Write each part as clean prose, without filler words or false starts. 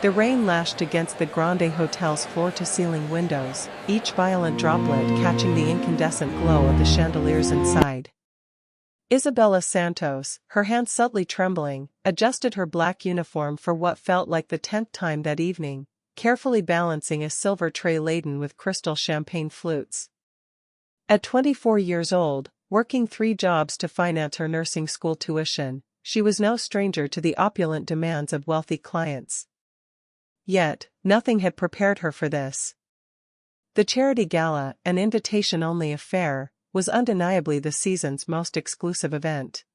The rain lashed against the Grande Hotel's floor-to-ceiling windows, each violent droplet catching the incandescent glow of the chandeliers inside. Isabella Santos, her hands subtly trembling, adjusted her black uniform for what felt like the 10th time that evening, carefully balancing a silver tray laden with crystal champagne flutes. At 24 years old, working 3 jobs to finance her nursing school tuition, she was no stranger to the opulent demands of wealthy clients. Yet, nothing had prepared her for this. The charity gala, an invitation-only affair, was undeniably the season's most exclusive event.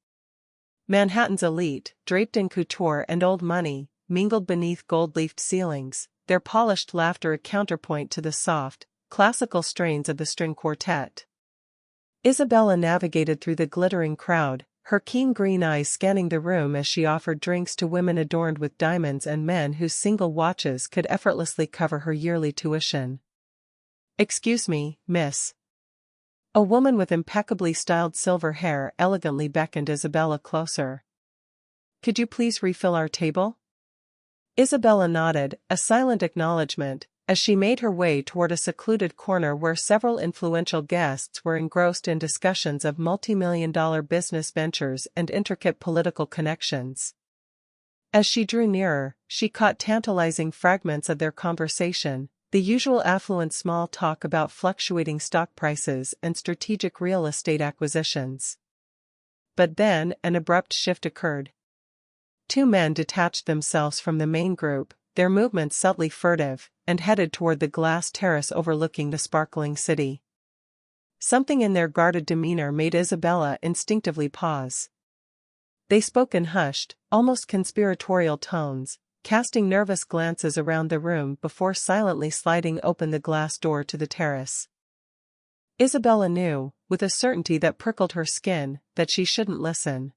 Manhattan's elite, draped in couture and old money, mingled beneath gold-leafed ceilings, their polished laughter a counterpoint to the soft, classical strains of the string quartet. Isabella navigated through the glittering crowd, her keen green eyes scanning the room as she offered drinks to women adorned with diamonds and men whose single watches could effortlessly cover her yearly tuition. "Excuse me, miss." A woman with impeccably styled silver hair elegantly beckoned Isabella closer. "Could you please refill our table?" Isabella nodded, a silent acknowledgement, as she made her way toward a secluded corner where several influential guests were engrossed in discussions of multi-million-dollar business ventures and intricate political connections. As she drew nearer, she caught tantalizing fragments of their conversation, the usual affluent small talk about fluctuating stock prices and strategic real estate acquisitions. But then, an abrupt shift occurred. 2 men detached themselves from the main group, their movements subtly furtive, and headed toward the glass terrace overlooking the sparkling city. Something in their guarded demeanor made Isabella instinctively pause. They spoke in hushed, almost conspiratorial tones, casting nervous glances around the room before silently sliding open the glass door to the terrace. Isabella knew, with a certainty that prickled her skin, that she shouldn't listen.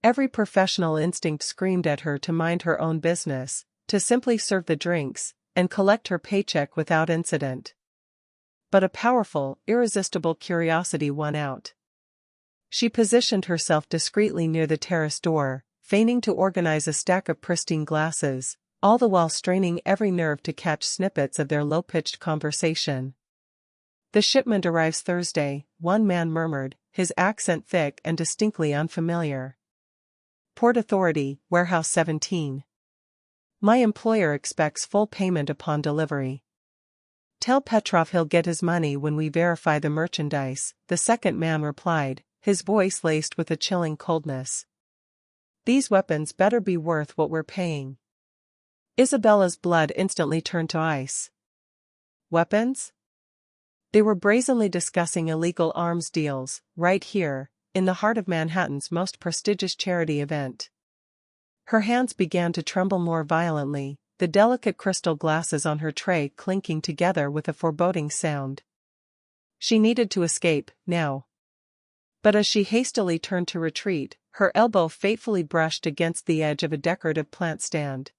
Every professional instinct screamed at her to mind her own business, to simply serve the drinks, and collect her paycheck without incident. But a powerful, irresistible curiosity won out. She positioned herself discreetly near the terrace door, feigning to organize a stack of pristine glasses, all the while straining every nerve to catch snippets of their low-pitched conversation. "The shipment arrives Thursday," one man murmured, his accent thick and distinctly unfamiliar. "Port Authority, Warehouse 17. My employer expects full payment upon delivery. Tell Petrov he'll get his money when we verify the merchandise," the second man replied, his voice laced with a chilling coldness. "These weapons better be worth what we're paying." Isabella's blood instantly turned to ice. Weapons? They were brazenly discussing illegal arms deals, right here, in the heart of Manhattan's most prestigious charity event. Her hands began to tremble more violently, the delicate crystal glasses on her tray clinking together with a foreboding sound. She needed to escape, now. But as she hastily turned to retreat, her elbow fatefully brushed against the edge of a decorative plant stand.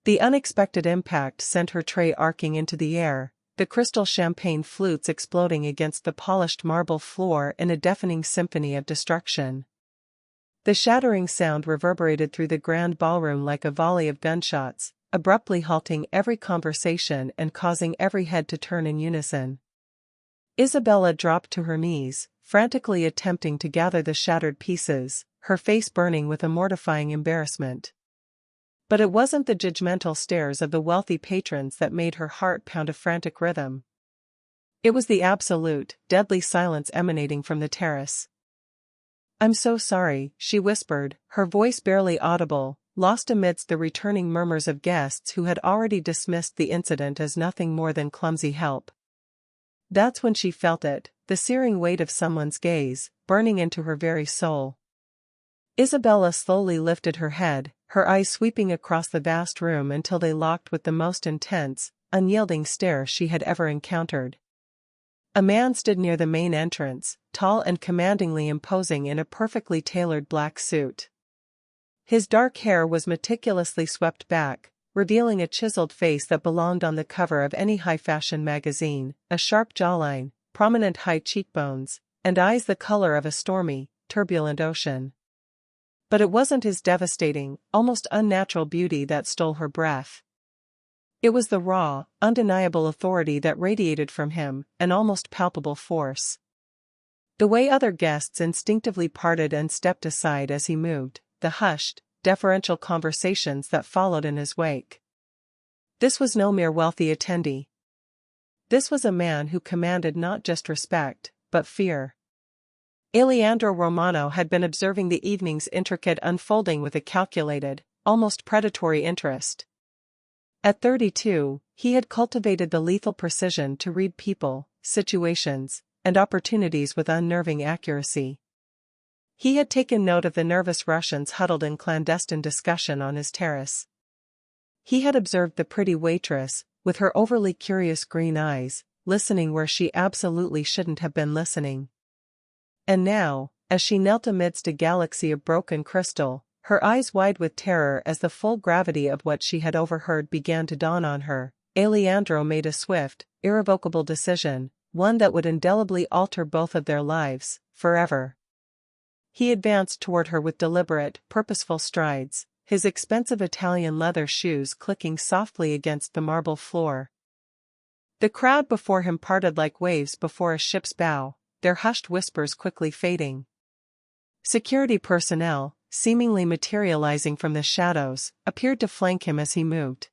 The unexpected impact sent her tray arcing into the air, the crystal champagne flutes exploding against the polished marble floor in a deafening symphony of destruction. The shattering sound reverberated through the grand ballroom like a volley of gunshots, abruptly halting every conversation and causing every head to turn in unison. Isabella dropped to her knees, frantically attempting to gather the shattered pieces, her face burning with a mortifying embarrassment. But it wasn't the judgmental stares of the wealthy patrons that made her heart pound a frantic rhythm. It was the absolute, deadly silence emanating from the terrace. "I'm so sorry," she whispered, her voice barely audible, lost amidst the returning murmurs of guests who had already dismissed the incident as nothing more than clumsy help. That's when she felt it, the searing weight of someone's gaze, burning into her very soul. Isabella slowly lifted her head, her eyes sweeping across the vast room until they locked with the most intense, unyielding stare she had ever encountered. A man stood near the main entrance, tall and commandingly imposing in a perfectly tailored black suit. His dark hair was meticulously swept back, revealing a chiseled face that belonged on the cover of any high-fashion magazine, a sharp jawline, prominent high cheekbones, and eyes the color of a stormy, turbulent ocean. But it wasn't his devastating, almost unnatural beauty that stole her breath. It was the raw, undeniable authority that radiated from him, an almost palpable force. The way other guests instinctively parted and stepped aside as he moved, the hushed, deferential conversations that followed in his wake. This was no mere wealthy attendee. This was a man who commanded not just respect, but fear. Alejandro Romano had been observing the evening's intricate unfolding with a calculated, almost predatory interest. At 32, he had cultivated the lethal precision to read people, situations, and opportunities with unnerving accuracy. He had taken note of the nervous Russians huddled in clandestine discussion on his terrace. He had observed the pretty waitress, with her overly curious green eyes, listening where she absolutely shouldn't have been listening. And now, as she knelt amidst a galaxy of broken crystal, her eyes wide with terror as the full gravity of what she had overheard began to dawn on her, Alejandro made a swift, irrevocable decision, one that would indelibly alter both of their lives, forever. He advanced toward her with deliberate, purposeful strides, his expensive Italian leather shoes clicking softly against the marble floor. The crowd before him parted like waves before a ship's bow, their hushed whispers quickly fading. Security personnel, seemingly materializing from the shadows, appeared to flank him as he moved.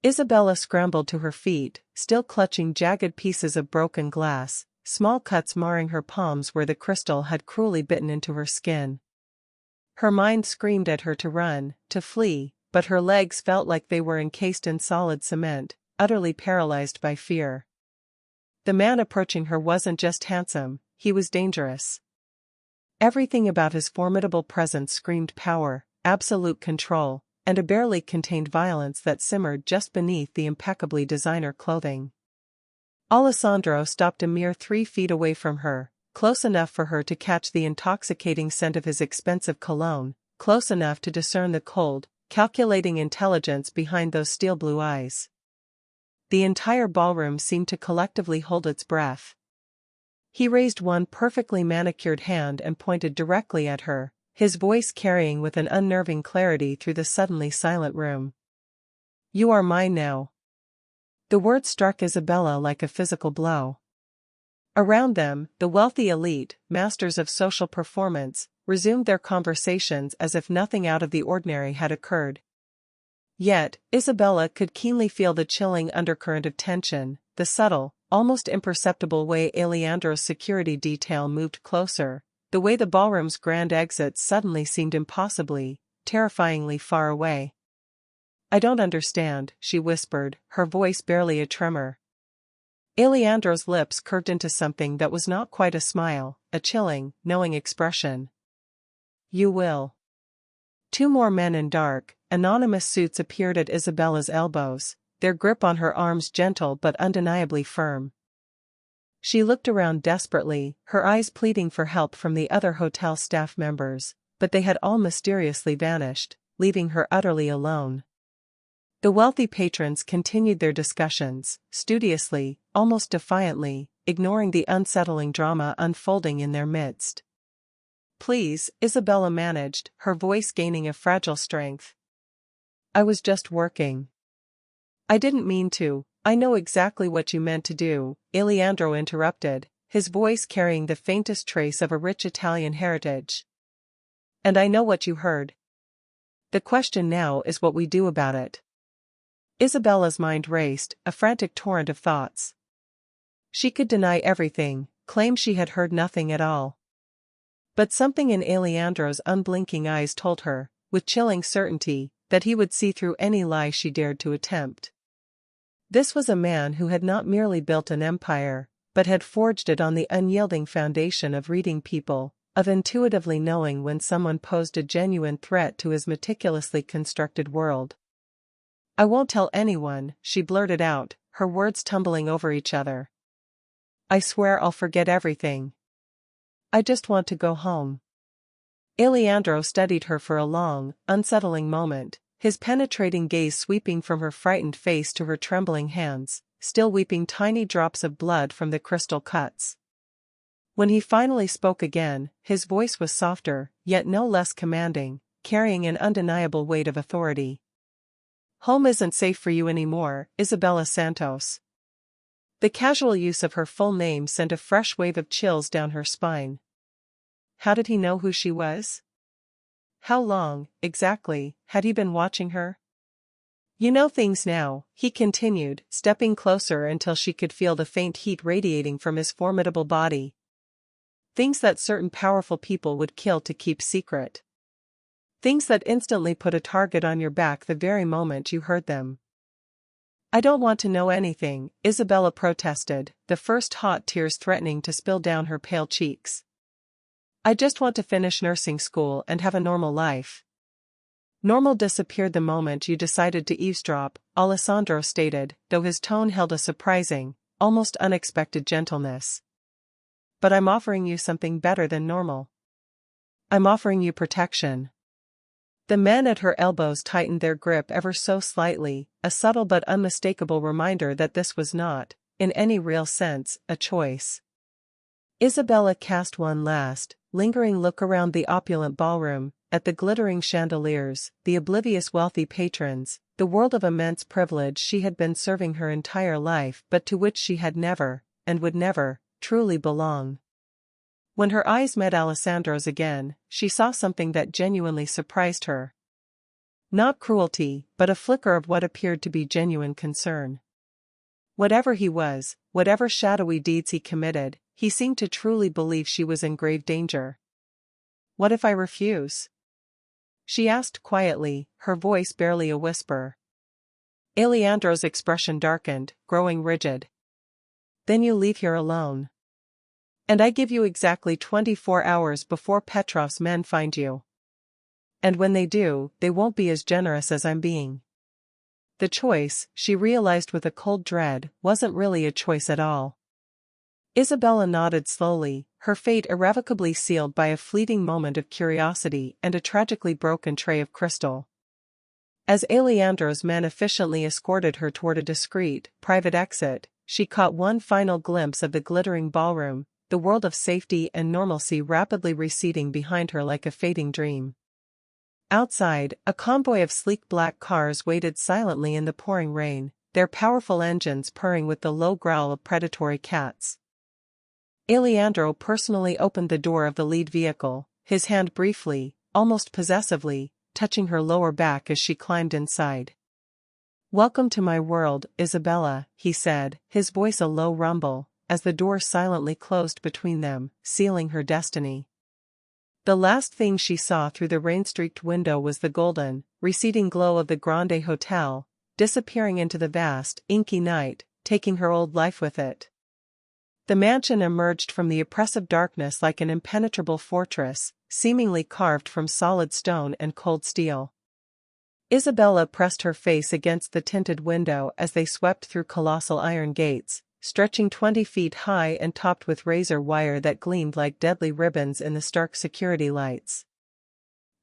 Isabella scrambled to her feet, still clutching jagged pieces of broken glass, small cuts marring her palms where the crystal had cruelly bitten into her skin. Her mind screamed at her to run, to flee, but her legs felt like they were encased in solid cement, utterly paralyzed by fear. The man approaching her wasn't just handsome, he was dangerous. Everything about his formidable presence screamed power, absolute control, and a barely contained violence that simmered just beneath the impeccably designer clothing. Alessandro stopped a mere 3 feet away from her, close enough for her to catch the intoxicating scent of his expensive cologne, close enough to discern the cold, calculating intelligence behind those steel blue eyes. The entire ballroom seemed to collectively hold its breath. He raised one perfectly manicured hand and pointed directly at her, his voice carrying with an unnerving clarity through the suddenly silent room. "You are mine now." The word struck Isabella like a physical blow. Around them, the wealthy elite, masters of social performance, resumed their conversations as if nothing out of the ordinary had occurred. Yet, Isabella could keenly feel the chilling undercurrent of tension, the subtle, almost imperceptible way Alejandro's security detail moved closer, the way the ballroom's grand exit suddenly seemed impossibly, terrifyingly far away. "I don't understand," she whispered, her voice barely a tremor. Alejandro's lips curved into something that was not quite a smile, a chilling, knowing expression. "You will." 2 more men in dark, anonymous suits appeared at Isabella's elbows, their grip on her arms gentle but undeniably firm. She looked around desperately, her eyes pleading for help from the other hotel staff members, but they had all mysteriously vanished, leaving her utterly alone. The wealthy patrons continued their discussions, studiously, almost defiantly, ignoring the unsettling drama unfolding in their midst. "Please," Isabella managed, her voice gaining a fragile strength. "I was just working." "I didn't mean to, I know exactly what you meant to do," Alejandro interrupted, his voice carrying the faintest trace of a rich Italian heritage. "And I know what you heard. The question now is what we do about it." Isabella's mind raced, a frantic torrent of thoughts. She could deny everything, claim she had heard nothing at all. But something in Alejandro's unblinking eyes told her, with chilling certainty, that he would see through any lie she dared to attempt. This was a man who had not merely built an empire, but had forged it on the unyielding foundation of reading people, of intuitively knowing when someone posed a genuine threat to his meticulously constructed world. "I won't tell anyone," she blurted out, her words tumbling over each other. "I swear I'll forget everything. I just want to go home." Alejandro studied her for a long, unsettling moment, his penetrating gaze sweeping from her frightened face to her trembling hands, still weeping tiny drops of blood from the crystal cuts. When he finally spoke again, his voice was softer, yet no less commanding, carrying an undeniable weight of authority. Home isn't safe for you anymore, Isabella Santos. The casual use of her full name sent a fresh wave of chills down her spine. How did he know who she was? How long, exactly, had he been watching her? You know things now, he continued, stepping closer until she could feel the faint heat radiating from his formidable body. Things that certain powerful people would kill to keep secret. Things that instantly put a target on your back the very moment you heard them. I don't want to know anything, Isabella protested, the first hot tears threatening to spill down her pale cheeks. I just want to finish nursing school and have a normal life. Normal disappeared the moment you decided to eavesdrop, Alessandro stated, though his tone held a surprising, almost unexpected gentleness. But I'm offering you something better than normal. I'm offering you protection. The men at her elbows tightened their grip ever so slightly, a subtle but unmistakable reminder that this was not, in any real sense, a choice. Isabella cast one last, lingering look around the opulent ballroom, at the glittering chandeliers, the oblivious wealthy patrons, the world of immense privilege she had been serving her entire life but to which she had never, and would never, truly belong. When her eyes met Alessandro's again, she saw something that genuinely surprised her. Not cruelty, but a flicker of what appeared to be genuine concern. Whatever he was, whatever shadowy deeds he committed, he seemed to truly believe she was in grave danger. What if I refuse? She asked quietly, her voice barely a whisper. Alessandro's expression darkened, growing rigid. Then you leave here alone. And I give you exactly 24 hours before Petrov's men find you. And when they do, they won't be as generous as I'm being. The choice, she realized with a cold dread, wasn't really a choice at all. Isabella nodded slowly, her fate irrevocably sealed by a fleeting moment of curiosity and a tragically broken tray of crystal. As Alessandro's men efficiently escorted her toward a discreet, private exit, she caught one final glimpse of the glittering ballroom, the world of safety and normalcy rapidly receding behind her like a fading dream. Outside, a convoy of sleek black cars waited silently in the pouring rain, their powerful engines purring with the low growl of predatory cats. Alessandro personally opened the door of the lead vehicle, his hand briefly, almost possessively, touching her lower back as she climbed inside. Welcome to my world, Isabella, he said, his voice a low rumble, as the door silently closed between them, sealing her destiny. The last thing she saw through the rain-streaked window was the golden, receding glow of the Grande Hotel, disappearing into the vast, inky night, taking her old life with it. The mansion emerged from the oppressive darkness like an impenetrable fortress, seemingly carved from solid stone and cold steel. Isabella pressed her face against the tinted window as they swept through colossal iron gates, stretching 20 feet high and topped with razor wire that gleamed like deadly ribbons in the stark security lights.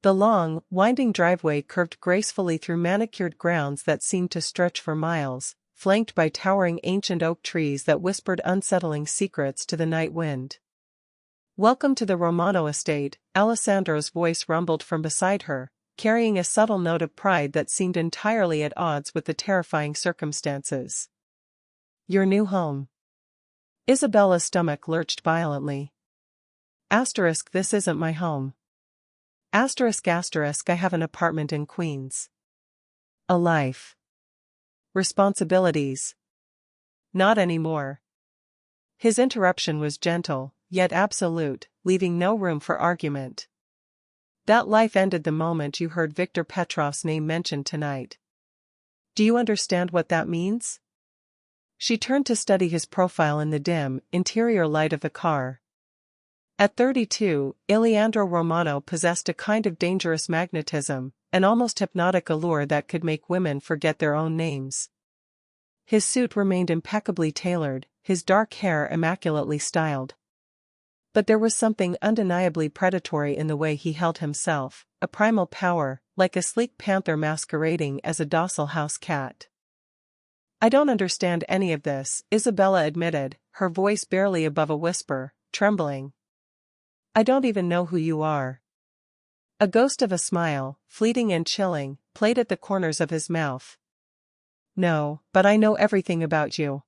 The long, winding driveway curved gracefully through manicured grounds that seemed to stretch for miles, flanked by towering ancient oak trees that whispered unsettling secrets to the night wind. Welcome to the Romano estate, Alessandro's voice rumbled from beside her, carrying a subtle note of pride that seemed entirely at odds with the terrifying circumstances. Your new home. Isabella's stomach lurched violently. Asterisk, this isn't my home. Asterisk, I have an apartment in Queens. A life. Responsibilities. Not anymore. His interruption was gentle, yet absolute, leaving no room for argument. That life ended the moment you heard Viktor Petrov's name mentioned tonight. Do you understand what that means? She turned to study his profile in the dim, interior light of the car. At 32, Alessandro Romano possessed a kind of dangerous magnetism, an almost hypnotic allure that could make women forget their own names. His suit remained impeccably tailored, his dark hair immaculately styled. But there was something undeniably predatory in the way he held himself, a primal power, like a sleek panther masquerading as a docile house cat. I don't understand any of this, Isabella admitted, her voice barely above a whisper, trembling. I don't even know who you are. A ghost of a smile, fleeting and chilling, played at the corners of his mouth. No, but I know everything about you.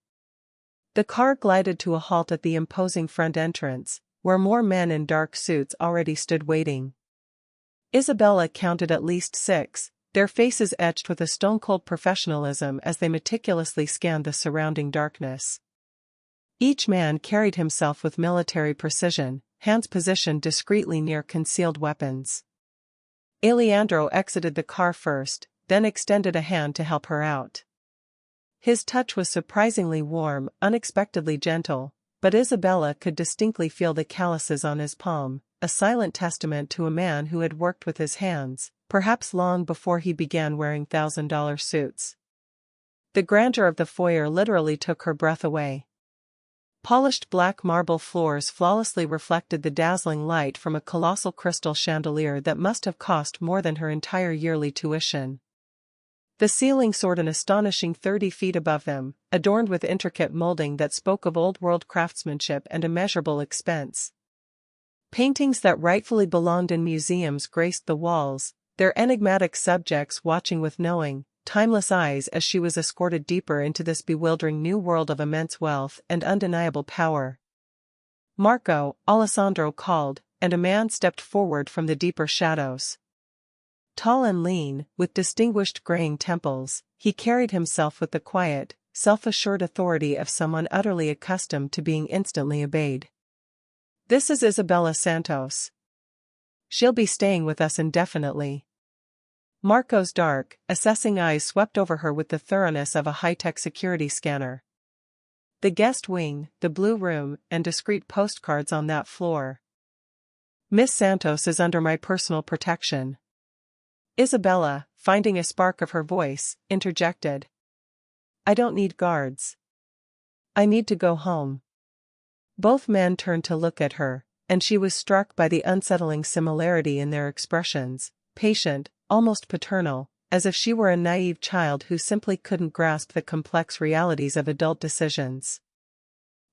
The car glided to a halt at the imposing front entrance, where more men in dark suits already stood waiting. Isabella counted at least 6, their faces etched with a stone-cold professionalism as they meticulously scanned the surrounding darkness. Each man carried himself with military precision, hands positioned discreetly near concealed weapons. Alejandro exited the car first, then extended a hand to help her out. His touch was surprisingly warm, unexpectedly gentle, but Isabella could distinctly feel the calluses on his palm, a silent testament to a man who had worked with his hands, perhaps long before he began wearing $1,000 suits. The grandeur of the foyer literally took her breath away. Polished black marble floors flawlessly reflected the dazzling light from a colossal crystal chandelier that must have cost more than her entire yearly tuition. The ceiling soared an astonishing 30 feet above them, adorned with intricate molding that spoke of old-world craftsmanship and immeasurable expense. Paintings that rightfully belonged in museums graced the walls, their enigmatic subjects watching with knowing, timeless eyes as she was escorted deeper into this bewildering new world of immense wealth and undeniable power. "Marco," Alessandro called, and a man stepped forward from the deeper shadows. Tall and lean, with distinguished graying temples, he carried himself with the quiet, self-assured authority of someone utterly accustomed to being instantly obeyed. "This is Isabella Santos. She'll be staying with us indefinitely." Marco's dark, assessing eyes swept over her with the thoroughness of a high-tech security scanner. The guest wing, the blue room, and discreet postcards on that floor. "Miss Santos is under my personal protection." Isabella, finding a spark of her voice, interjected. "I don't need guards. I need to go home." Both men turned to look at her, and she was struck by the unsettling similarity in their expressions, patient, almost paternal, as if she were a naive child who simply couldn't grasp the complex realities of adult decisions.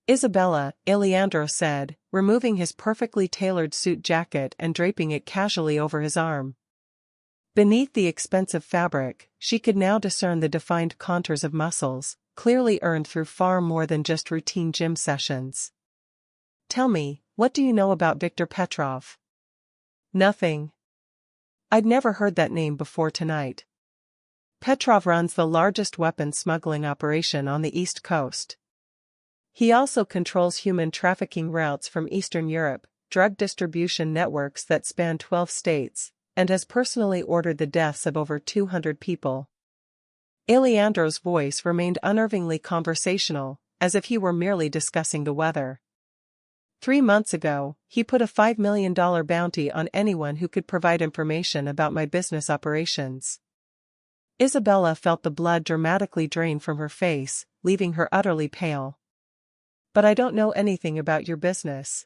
"Isabella," Alejandro said, removing his perfectly tailored suit jacket and draping it casually over his arm. Beneath the expensive fabric, she could now discern the defined contours of muscles, clearly earned through far more than just routine gym sessions. "Tell me, what do you know about Viktor Petrov?" "Nothing. I'd never heard that name before tonight." "Petrov runs the largest weapons smuggling operation on the East Coast. He also controls human trafficking routes from Eastern Europe, drug distribution networks that span 12 states, and has personally ordered the deaths of over 200 people." Alejandro's voice remained unnervingly conversational, as if he were merely discussing the weather. 3 months ago, he put a $5 million bounty on anyone who could provide information about my business operations. Isabella felt the blood dramatically drain from her face, leaving her utterly pale. "But I don't know anything about your business."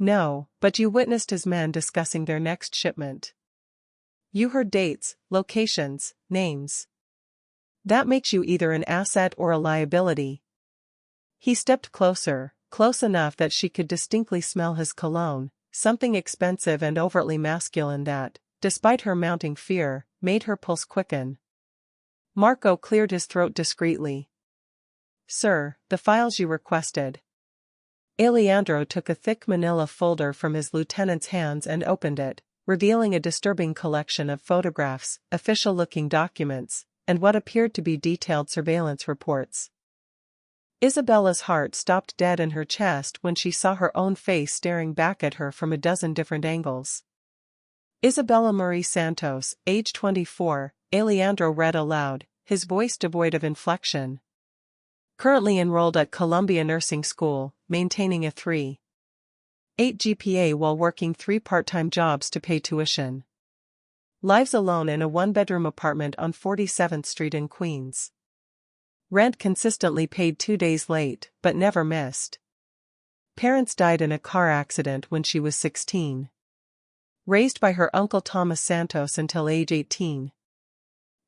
"No, but you witnessed his men discussing their next shipment. You heard dates, locations, names. That makes you either an asset or a liability." He stepped closer, close enough that she could distinctly smell his cologne, something expensive and overtly masculine that, despite her mounting fear, made her pulse quicken. Marco cleared his throat discreetly. "Sir, the files you requested." Alejandro took a thick manila folder from his lieutenant's hands and opened it, revealing a disturbing collection of photographs, official-looking documents, and what appeared to be detailed surveillance reports. Isabella's heart stopped dead in her chest when she saw her own face staring back at her from a dozen different angles. "Isabella Marie Santos, age 24, Alejandro read aloud, his voice devoid of inflection. Currently enrolled at Columbia Nursing School, maintaining a 3.8 GPA while working 3 part-time jobs to pay tuition. Lives alone in a 1-bedroom apartment on 47th Street in Queens. Rent consistently paid 2 days late, but never missed. Parents died in a car accident when she was 16. Raised by her uncle Thomas Santos until age 18.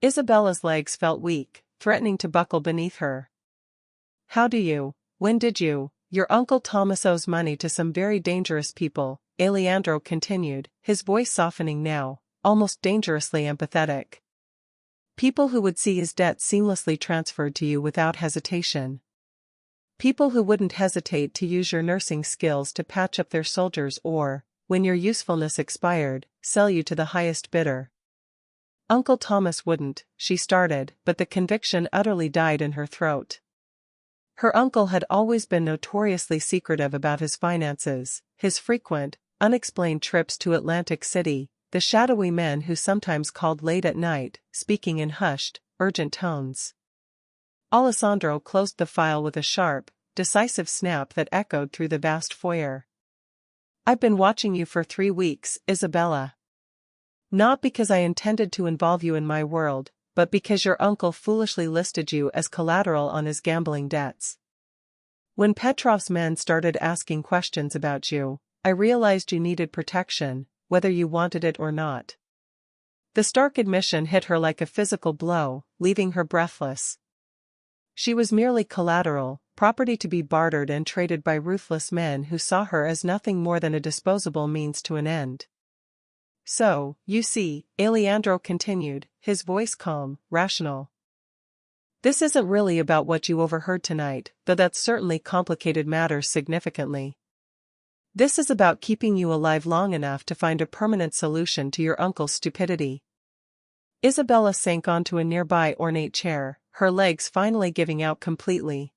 Isabella's legs felt weak, threatening to buckle beneath her. When did you? Your uncle Thomas owes money to some very dangerous people," Alejandro continued, his voice softening now, almost dangerously empathetic. People who would see his debt seamlessly transferred to you without hesitation. People who wouldn't hesitate to use your nursing skills to patch up their soldiers or, when your usefulness expired, sell you to the highest bidder. Uncle Thomas wouldn't, she started, but the conviction utterly died in her throat. Her uncle had always been notoriously secretive about his finances, his frequent, unexplained trips to Atlantic City, the shadowy men who sometimes called late at night, speaking in hushed, urgent tones. Alessandro closed the file with a sharp, decisive snap that echoed through the vast foyer. I've been watching you for 3 weeks, Isabella. Not because I intended to involve you in my world, but because your uncle foolishly listed you as collateral on his gambling debts. When Petrov's men started asking questions about you, I realized you needed protection, whether you wanted it or not. The stark admission hit her like a physical blow, leaving her breathless. She was merely collateral, property to be bartered and traded by ruthless men who saw her as nothing more than a disposable means to an end. So, you see, Alejandro continued, his voice calm, rational. This isn't really about what you overheard tonight, though that certainly complicated matters significantly. This is about keeping you alive long enough to find a permanent solution to your uncle's stupidity. Isabella sank onto a nearby ornate chair, her legs finally giving out completely.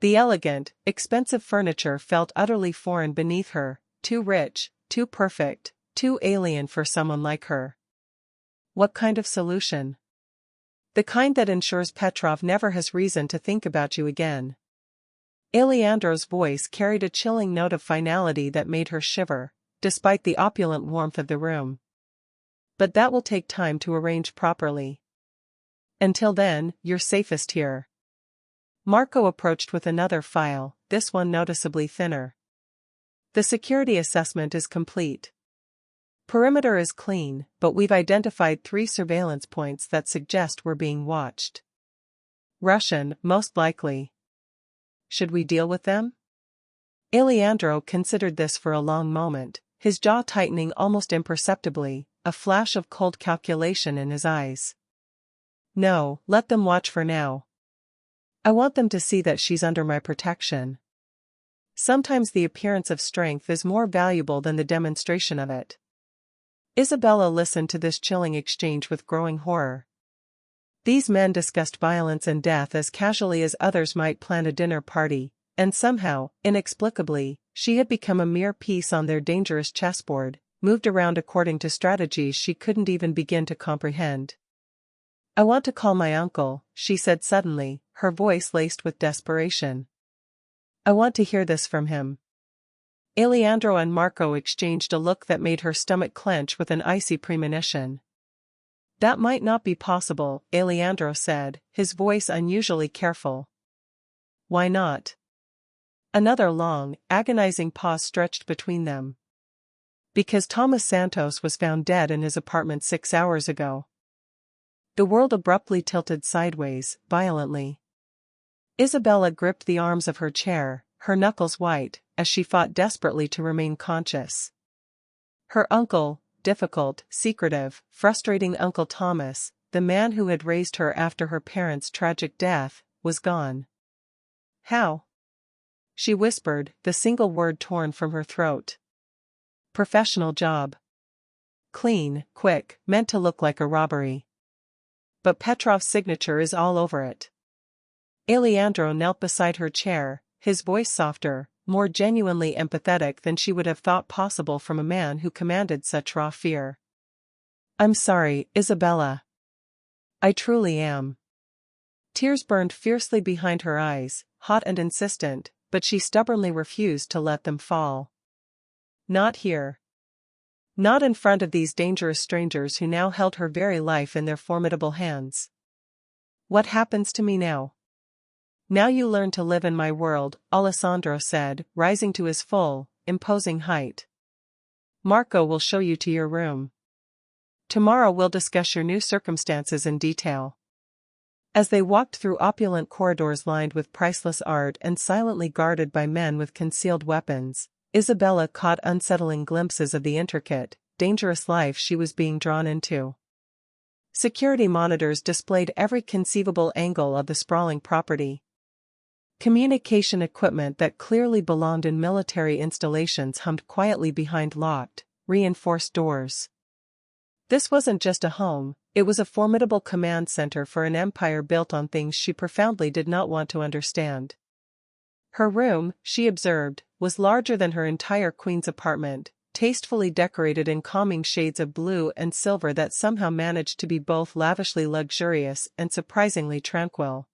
The elegant, expensive furniture felt utterly foreign beneath her, too rich, too perfect, too alien for someone like her. What kind of solution? The kind that ensures Petrov never has reason to think about you again. Alejandro's voice carried a chilling note of finality that made her shiver, despite the opulent warmth of the room. But that will take time to arrange properly. Until then, you're safest here. Marco approached with another file, this one noticeably thinner. The security assessment is complete. Perimeter is clean, but we've identified 3 surveillance points that suggest we're being watched. Russian, most likely. Should we deal with them? Alejandro considered this for a long moment, his jaw tightening almost imperceptibly, a flash of cold calculation in his eyes. No, let them watch for now. I want them to see that she's under my protection. Sometimes the appearance of strength is more valuable than the demonstration of it. Isabella listened to this chilling exchange with growing horror. These men discussed violence and death as casually as others might plan a dinner party, and somehow, inexplicably, she had become a mere piece on their dangerous chessboard, moved around according to strategies she couldn't even begin to comprehend. I want to call my uncle, she said suddenly, her voice laced with desperation. I want to hear this from him. Alejandro and Marco exchanged a look that made her stomach clench with an icy premonition. That might not be possible, Alejandro said, his voice unusually careful. Why not? Another long, agonizing pause stretched between them. Because Thomas Santos was found dead in his apartment 6 hours ago. The world abruptly tilted sideways, violently. Isabella gripped the arms of her chair, her knuckles white, as she fought desperately to remain conscious. Her uncle, difficult, secretive, frustrating Uncle Thomas, the man who had raised her after her parents' tragic death, was gone. How? She whispered, the single word torn from her throat. Professional job. Clean, quick, meant to look like a robbery. But Petrov's signature is all over it. Alejandro knelt beside her chair, his voice softer, more genuinely empathetic than she would have thought possible from a man who commanded such raw fear. I'm sorry, Isabella. I truly am. Tears burned fiercely behind her eyes, hot and insistent, but she stubbornly refused to let them fall. Not here. Not in front of these dangerous strangers who now held her very life in their formidable hands. What happens to me now? Now you learn to live in my world, Alessandro said, rising to his full, imposing height. Marco will show you to your room. Tomorrow we'll discuss your new circumstances in detail. As they walked through opulent corridors lined with priceless art and silently guarded by men with concealed weapons, Isabella caught unsettling glimpses of the intricate, dangerous life she was being drawn into. Security monitors displayed every conceivable angle of the sprawling property. Communication equipment that clearly belonged in military installations hummed quietly behind locked, reinforced doors. This wasn't just a home, it was a formidable command center for an empire built on things she profoundly did not want to understand. Her room, she observed, was larger than her entire queen's apartment, tastefully decorated in calming shades of blue and silver that somehow managed to be both lavishly luxurious and surprisingly tranquil.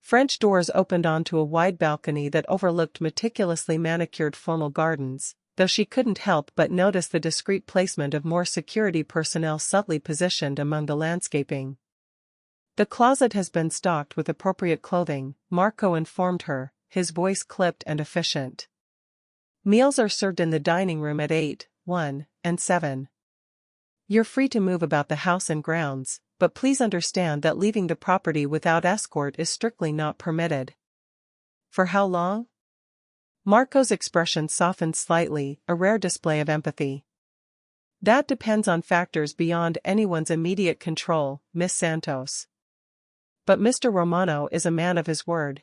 French doors opened onto a wide balcony that overlooked meticulously manicured formal gardens, though she couldn't help but notice the discreet placement of more security personnel subtly positioned among the landscaping. "The closet has been stocked with appropriate clothing," Marco informed her, his voice clipped and efficient. "Meals are served in the dining room at 8, 1, and 7. You're free to move about the house and grounds, but please understand that leaving the property without escort is strictly not permitted." "For how long?" Marco's expression softened slightly, a rare display of empathy. "That depends on factors beyond anyone's immediate control, Miss Santos. But Mr. Romano is a man of his word.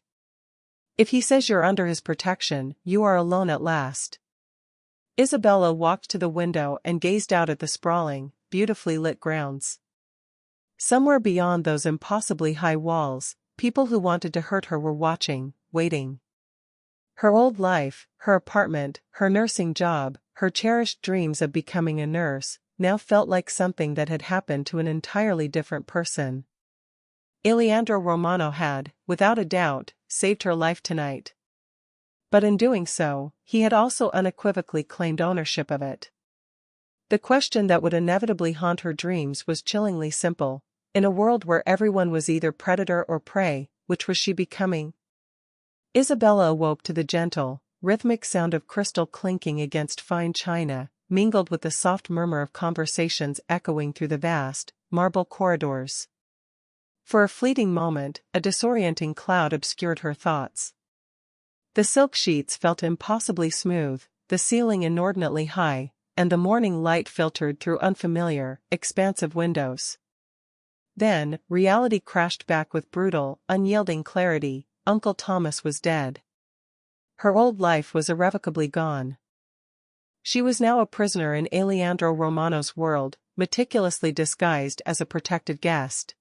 If he says you're under his protection, you are alone at last." Isabella walked to the window and gazed out at the sprawling, beautifully lit grounds. Somewhere beyond those impossibly high walls, people who wanted to hurt her were watching, waiting. Her old life, her apartment, her nursing job, her cherished dreams of becoming a nurse, now felt like something that had happened to an entirely different person. Eleandro Romano had, without a doubt, saved her life tonight. But in doing so, he had also unequivocally claimed ownership of it. The question that would inevitably haunt her dreams was chillingly simple. In a world where everyone was either predator or prey, which was she becoming? Isabella awoke to the gentle, rhythmic sound of crystal clinking against fine china, mingled with the soft murmur of conversations echoing through the vast, marble corridors. For a fleeting moment, a disorienting cloud obscured her thoughts. The silk sheets felt impossibly smooth, the ceiling inordinately high, and the morning light filtered through unfamiliar, expansive windows. Then, reality crashed back with brutal, unyielding clarity. Uncle Thomas was dead. Her old life was irrevocably gone. She was now a prisoner in Eleandro Romano's world, meticulously disguised as a protected guest.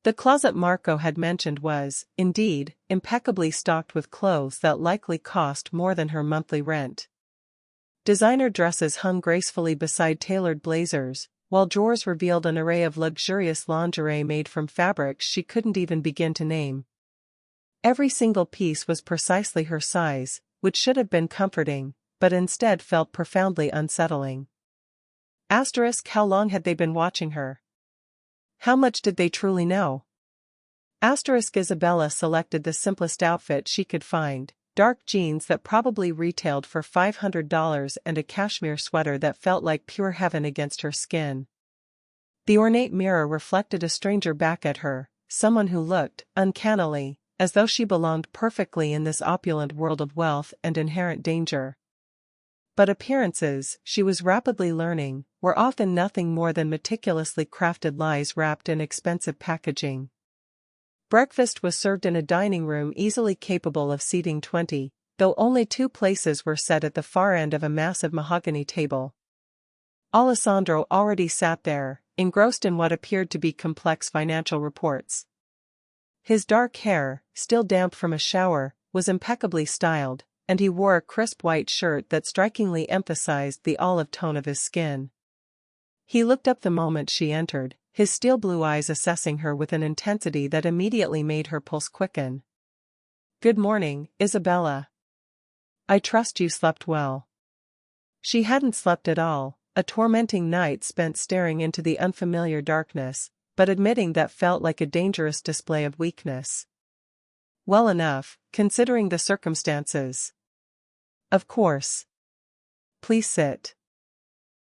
The closet Marco had mentioned was, indeed, impeccably stocked with clothes that likely cost more than her monthly rent. Designer dresses hung gracefully beside tailored blazers, while drawers revealed an array of luxurious lingerie made from fabrics she couldn't even begin to name. Every single piece was precisely her size, which should have been comforting, but instead felt profoundly unsettling. How long had they been watching her? How much did they truly know? Isabella selected the simplest outfit she could find, dark jeans that probably retailed for $500 and a cashmere sweater that felt like pure heaven against her skin. The ornate mirror reflected a stranger back at her, someone who looked, uncannily, as though she belonged perfectly in this opulent world of wealth and inherent danger. But appearances, she was rapidly learning, were often nothing more than meticulously crafted lies wrapped in expensive packaging. Breakfast was served in a dining room easily capable of seating 20, though only 2 places were set at the far end of a massive mahogany table. Alessandro already sat there, engrossed in what appeared to be complex financial reports. His dark hair, still damp from a shower, was impeccably styled, and he wore a crisp white shirt that strikingly emphasized the olive tone of his skin. He looked up the moment she entered, his steel blue eyes assessing her with an intensity that immediately made her pulse quicken. "Good morning, Isabella. I trust you slept well." She hadn't slept at all, a tormenting night spent staring into the unfamiliar darkness, but admitting that felt like a dangerous display of weakness. "Well enough, considering the circumstances." "Of course. Please sit."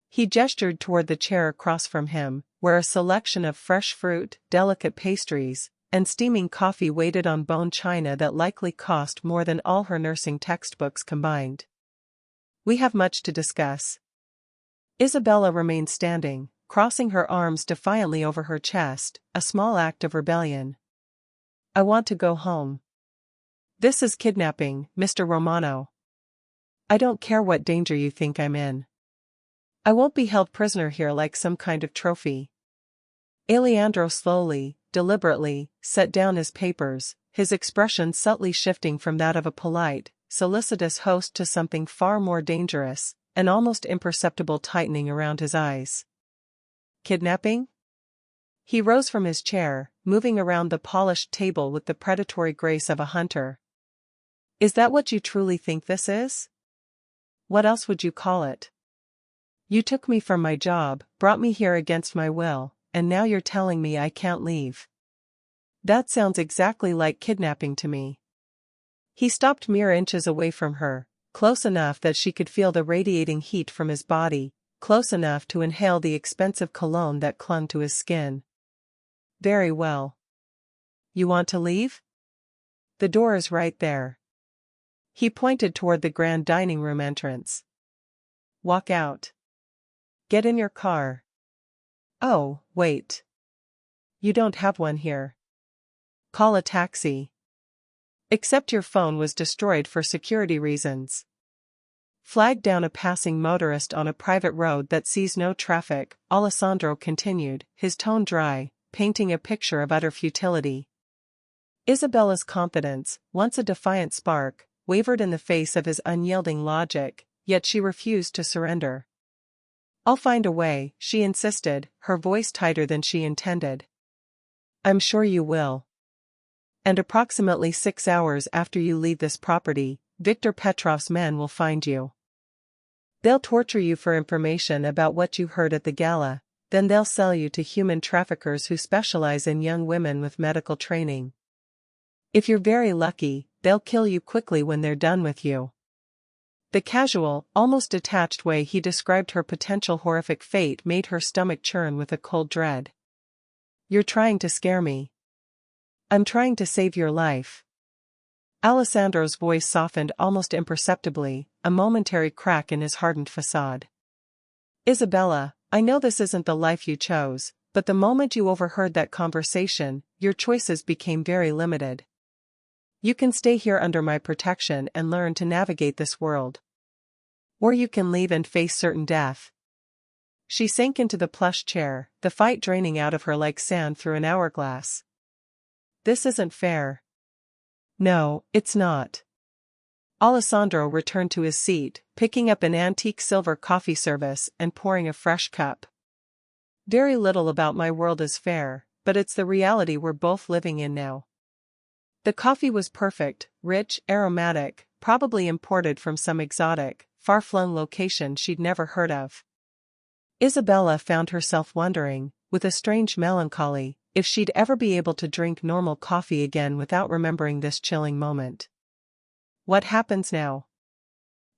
He gestured toward the chair across from him, where a selection of fresh fruit, delicate pastries, and steaming coffee waited on bone china that likely cost more than all her nursing textbooks combined. We have much to discuss. Isabella remained standing, crossing her arms defiantly over her chest, a small act of rebellion. I want to go home. This is kidnapping, Mr. Romano. I don't care what danger you think I'm in. I won't be held prisoner here like some kind of trophy. Alejandro slowly, deliberately, set down his papers, his expression subtly shifting from that of a polite, solicitous host to something far more dangerous, an almost imperceptible tightening around his eyes. Kidnapping? He rose from his chair, moving around the polished table with the predatory grace of a hunter. Is that what you truly think this is? What else would you call it? You took me from my job, brought me here against my will, and now you're telling me I can't leave. That sounds exactly like kidnapping to me. He stopped mere inches away from her, close enough that she could feel the radiating heat from his body, close enough to inhale the expensive cologne that clung to his skin. Very well. You want to leave? The door is right there. He pointed toward the grand dining room entrance. Walk out. Get in your car. Oh, wait. You don't have one here. Call a taxi. Except your phone was destroyed for security reasons. Flag down a passing motorist on a private road that sees no traffic, Alessandro continued, his tone dry, painting a picture of utter futility. Isabella's confidence, once a defiant spark, wavered in the face of his unyielding logic, yet she refused to surrender. I'll find a way, she insisted, her voice tighter than she intended. I'm sure you will. And approximately 6 hours after you leave this property, Viktor Petrov's men will find you. They'll torture you for information about what you heard at the gala, then they'll sell you to human traffickers who specialize in young women with medical training. If you're very lucky, they'll kill you quickly when they're done with you. The casual, almost detached way he described her potential horrific fate made her stomach churn with a cold dread. You're trying to scare me. I'm trying to save your life. Alessandro's voice softened almost imperceptibly, a momentary crack in his hardened facade. Isabella, I know this isn't the life you chose, but the moment you overheard that conversation, your choices became very limited. You can stay here under my protection and learn to navigate this world. Or you can leave and face certain death. She sank into the plush chair, the fight draining out of her like sand through an hourglass. This isn't fair. No, it's not. Alessandro returned to his seat, picking up an antique silver coffee service and pouring a fresh cup. Very little about my world is fair, but it's the reality we're both living in now. The coffee was perfect, rich, aromatic, probably imported from some exotic, far-flung location she'd never heard of. Isabella found herself wondering, with a strange melancholy, if she'd ever be able to drink normal coffee again without remembering this chilling moment. What happens now?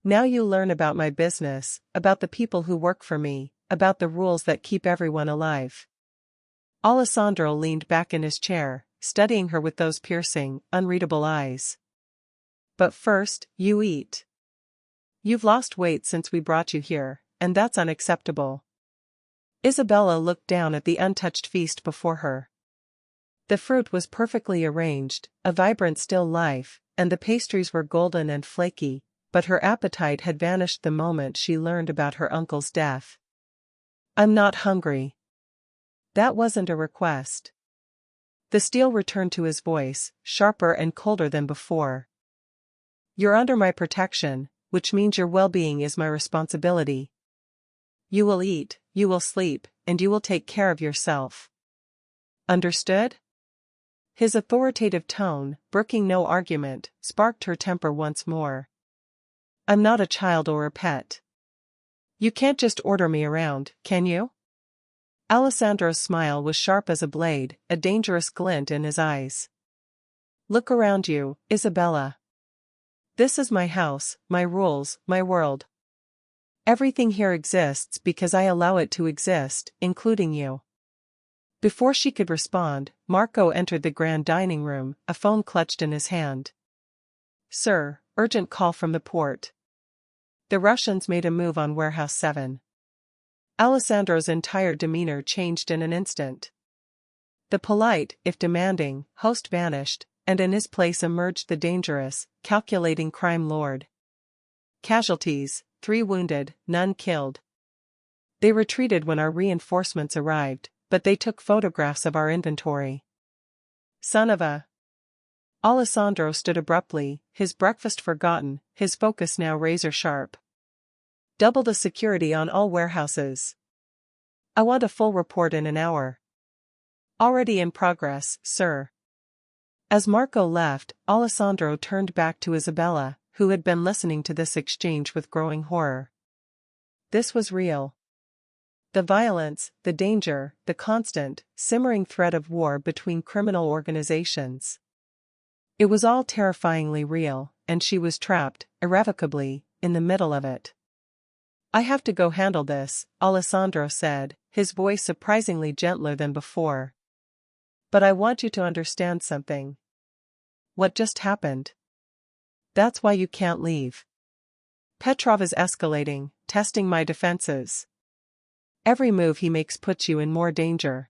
Now you learn about my business, about the people who work for me, about the rules that keep everyone alive. Alessandro leaned back in his chair, studying her with those piercing, unreadable eyes. But first, you eat. You've lost weight since we brought you here, and that's unacceptable. Isabella looked down at the untouched feast before her. The fruit was perfectly arranged, a vibrant still life, and the pastries were golden and flaky, but her appetite had vanished the moment she learned about her uncle's death. I'm not hungry. That wasn't a request. The steel returned to his voice, sharper and colder than before. You're under my protection, which means your well-being is my responsibility. You will eat, you will sleep, and you will take care of yourself. Understood? His authoritative tone, brooking no argument, sparked her temper once more. I'm not a child or a pet. You can't just order me around, can you? Alessandro's smile was sharp as a blade, a dangerous glint in his eyes. Look around you, Isabella. This is my house, my rules, my world. Everything here exists because I allow it to exist, including you. Before she could respond, Marco entered the grand dining room, a phone clutched in his hand. Sir, urgent call from the port. The Russians made a move on Warehouse 7. Alessandro's entire demeanor changed in an instant. The polite, if demanding, host vanished, and in his place emerged the dangerous, calculating crime lord. Casualties: 3 wounded, none killed. They retreated when our reinforcements arrived, but they took photographs of our inventory. Son of a... Alessandro stood abruptly, his breakfast forgotten, his focus now razor-sharp. Double the security on all warehouses. I want a full report in an hour. Already in progress, sir. As Marco left, Alessandro turned back to Isabella, who had been listening to this exchange with growing horror. This was real. The violence, the danger, the constant, simmering threat of war between criminal organizations. It was all terrifyingly real, and she was trapped, irrevocably, in the middle of it. I have to go handle this, Alessandro said, his voice surprisingly gentler than before. But I want you to understand something. What just happened? That's why you can't leave. Petrov is escalating, testing my defenses. Every move he makes puts you in more danger.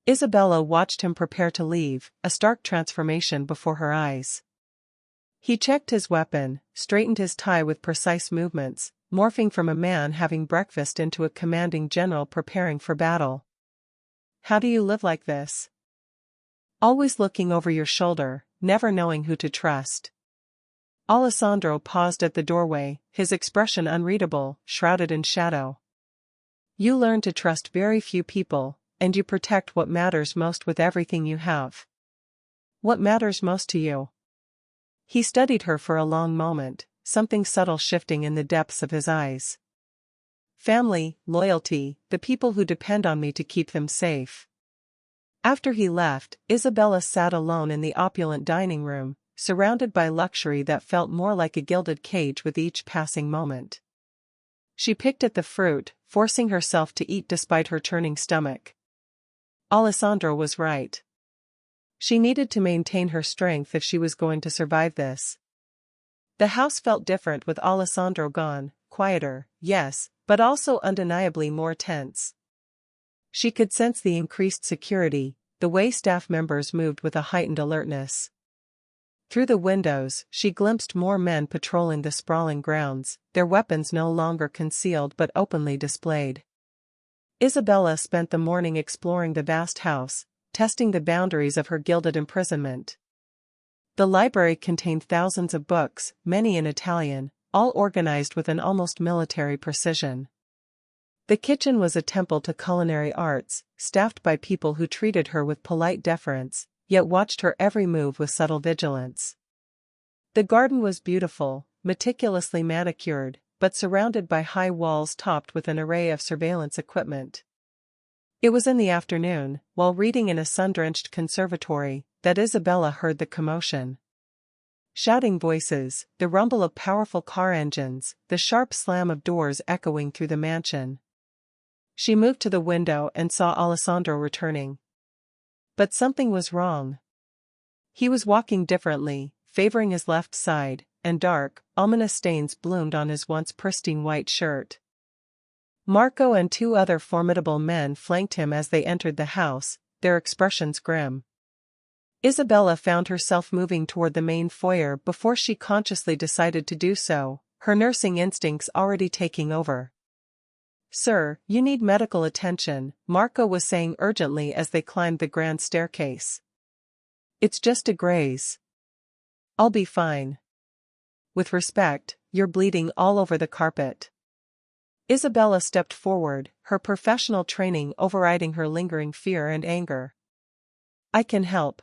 Isabella watched him prepare to leave, a stark transformation before her eyes. He checked his weapon, straightened his tie with precise movements, morphing from a man having breakfast into a commanding general preparing for battle. How do you live like this? Always looking over your shoulder, never knowing who to trust. Alessandro paused at the doorway, his expression unreadable, shrouded in shadow. You learn to trust very few people, and you protect what matters most with everything you have. What matters most to you? He studied her for a long moment, something subtle shifting in the depths of his eyes. Family, loyalty, the people who depend on me to keep them safe. After he left, Isabella sat alone in the opulent dining room, surrounded by luxury that felt more like a gilded cage with each passing moment. She picked at the fruit, forcing herself to eat despite her churning stomach. Alessandro was right. She needed to maintain her strength if she was going to survive this. The house felt different with Alessandro gone, quieter, yes, but also undeniably more tense. She could sense the increased security, the way staff members moved with a heightened alertness. Through the windows, she glimpsed more men patrolling the sprawling grounds, their weapons no longer concealed but openly displayed. Isabella spent the morning exploring the vast house, testing the boundaries of her gilded imprisonment. The library contained thousands of books, many in Italian, all organized with an almost military precision. The kitchen was a temple to culinary arts, staffed by people who treated her with polite deference, yet watched her every move with subtle vigilance. The garden was beautiful, meticulously manicured, but surrounded by high walls topped with an array of surveillance equipment. It was in the afternoon, while reading in a sun-drenched conservatory, that Isabella heard the commotion. Shouting voices, the rumble of powerful car engines, the sharp slam of doors echoing through the mansion. She moved to the window and saw Alessandro returning. But something was wrong. He was walking differently, favoring his left side, and dark, ominous stains bloomed on his once pristine white shirt. Marco and 2 other formidable men flanked him as they entered the house, their expressions grim. Isabella found herself moving toward the main foyer before she consciously decided to do so, her nursing instincts already taking over. "Sir, you need medical attention," Marco was saying urgently as they climbed the grand staircase. "It's just a graze. I'll be fine. With respect, you're bleeding all over the carpet." Isabella stepped forward, her professional training overriding her lingering fear and anger. "I can help."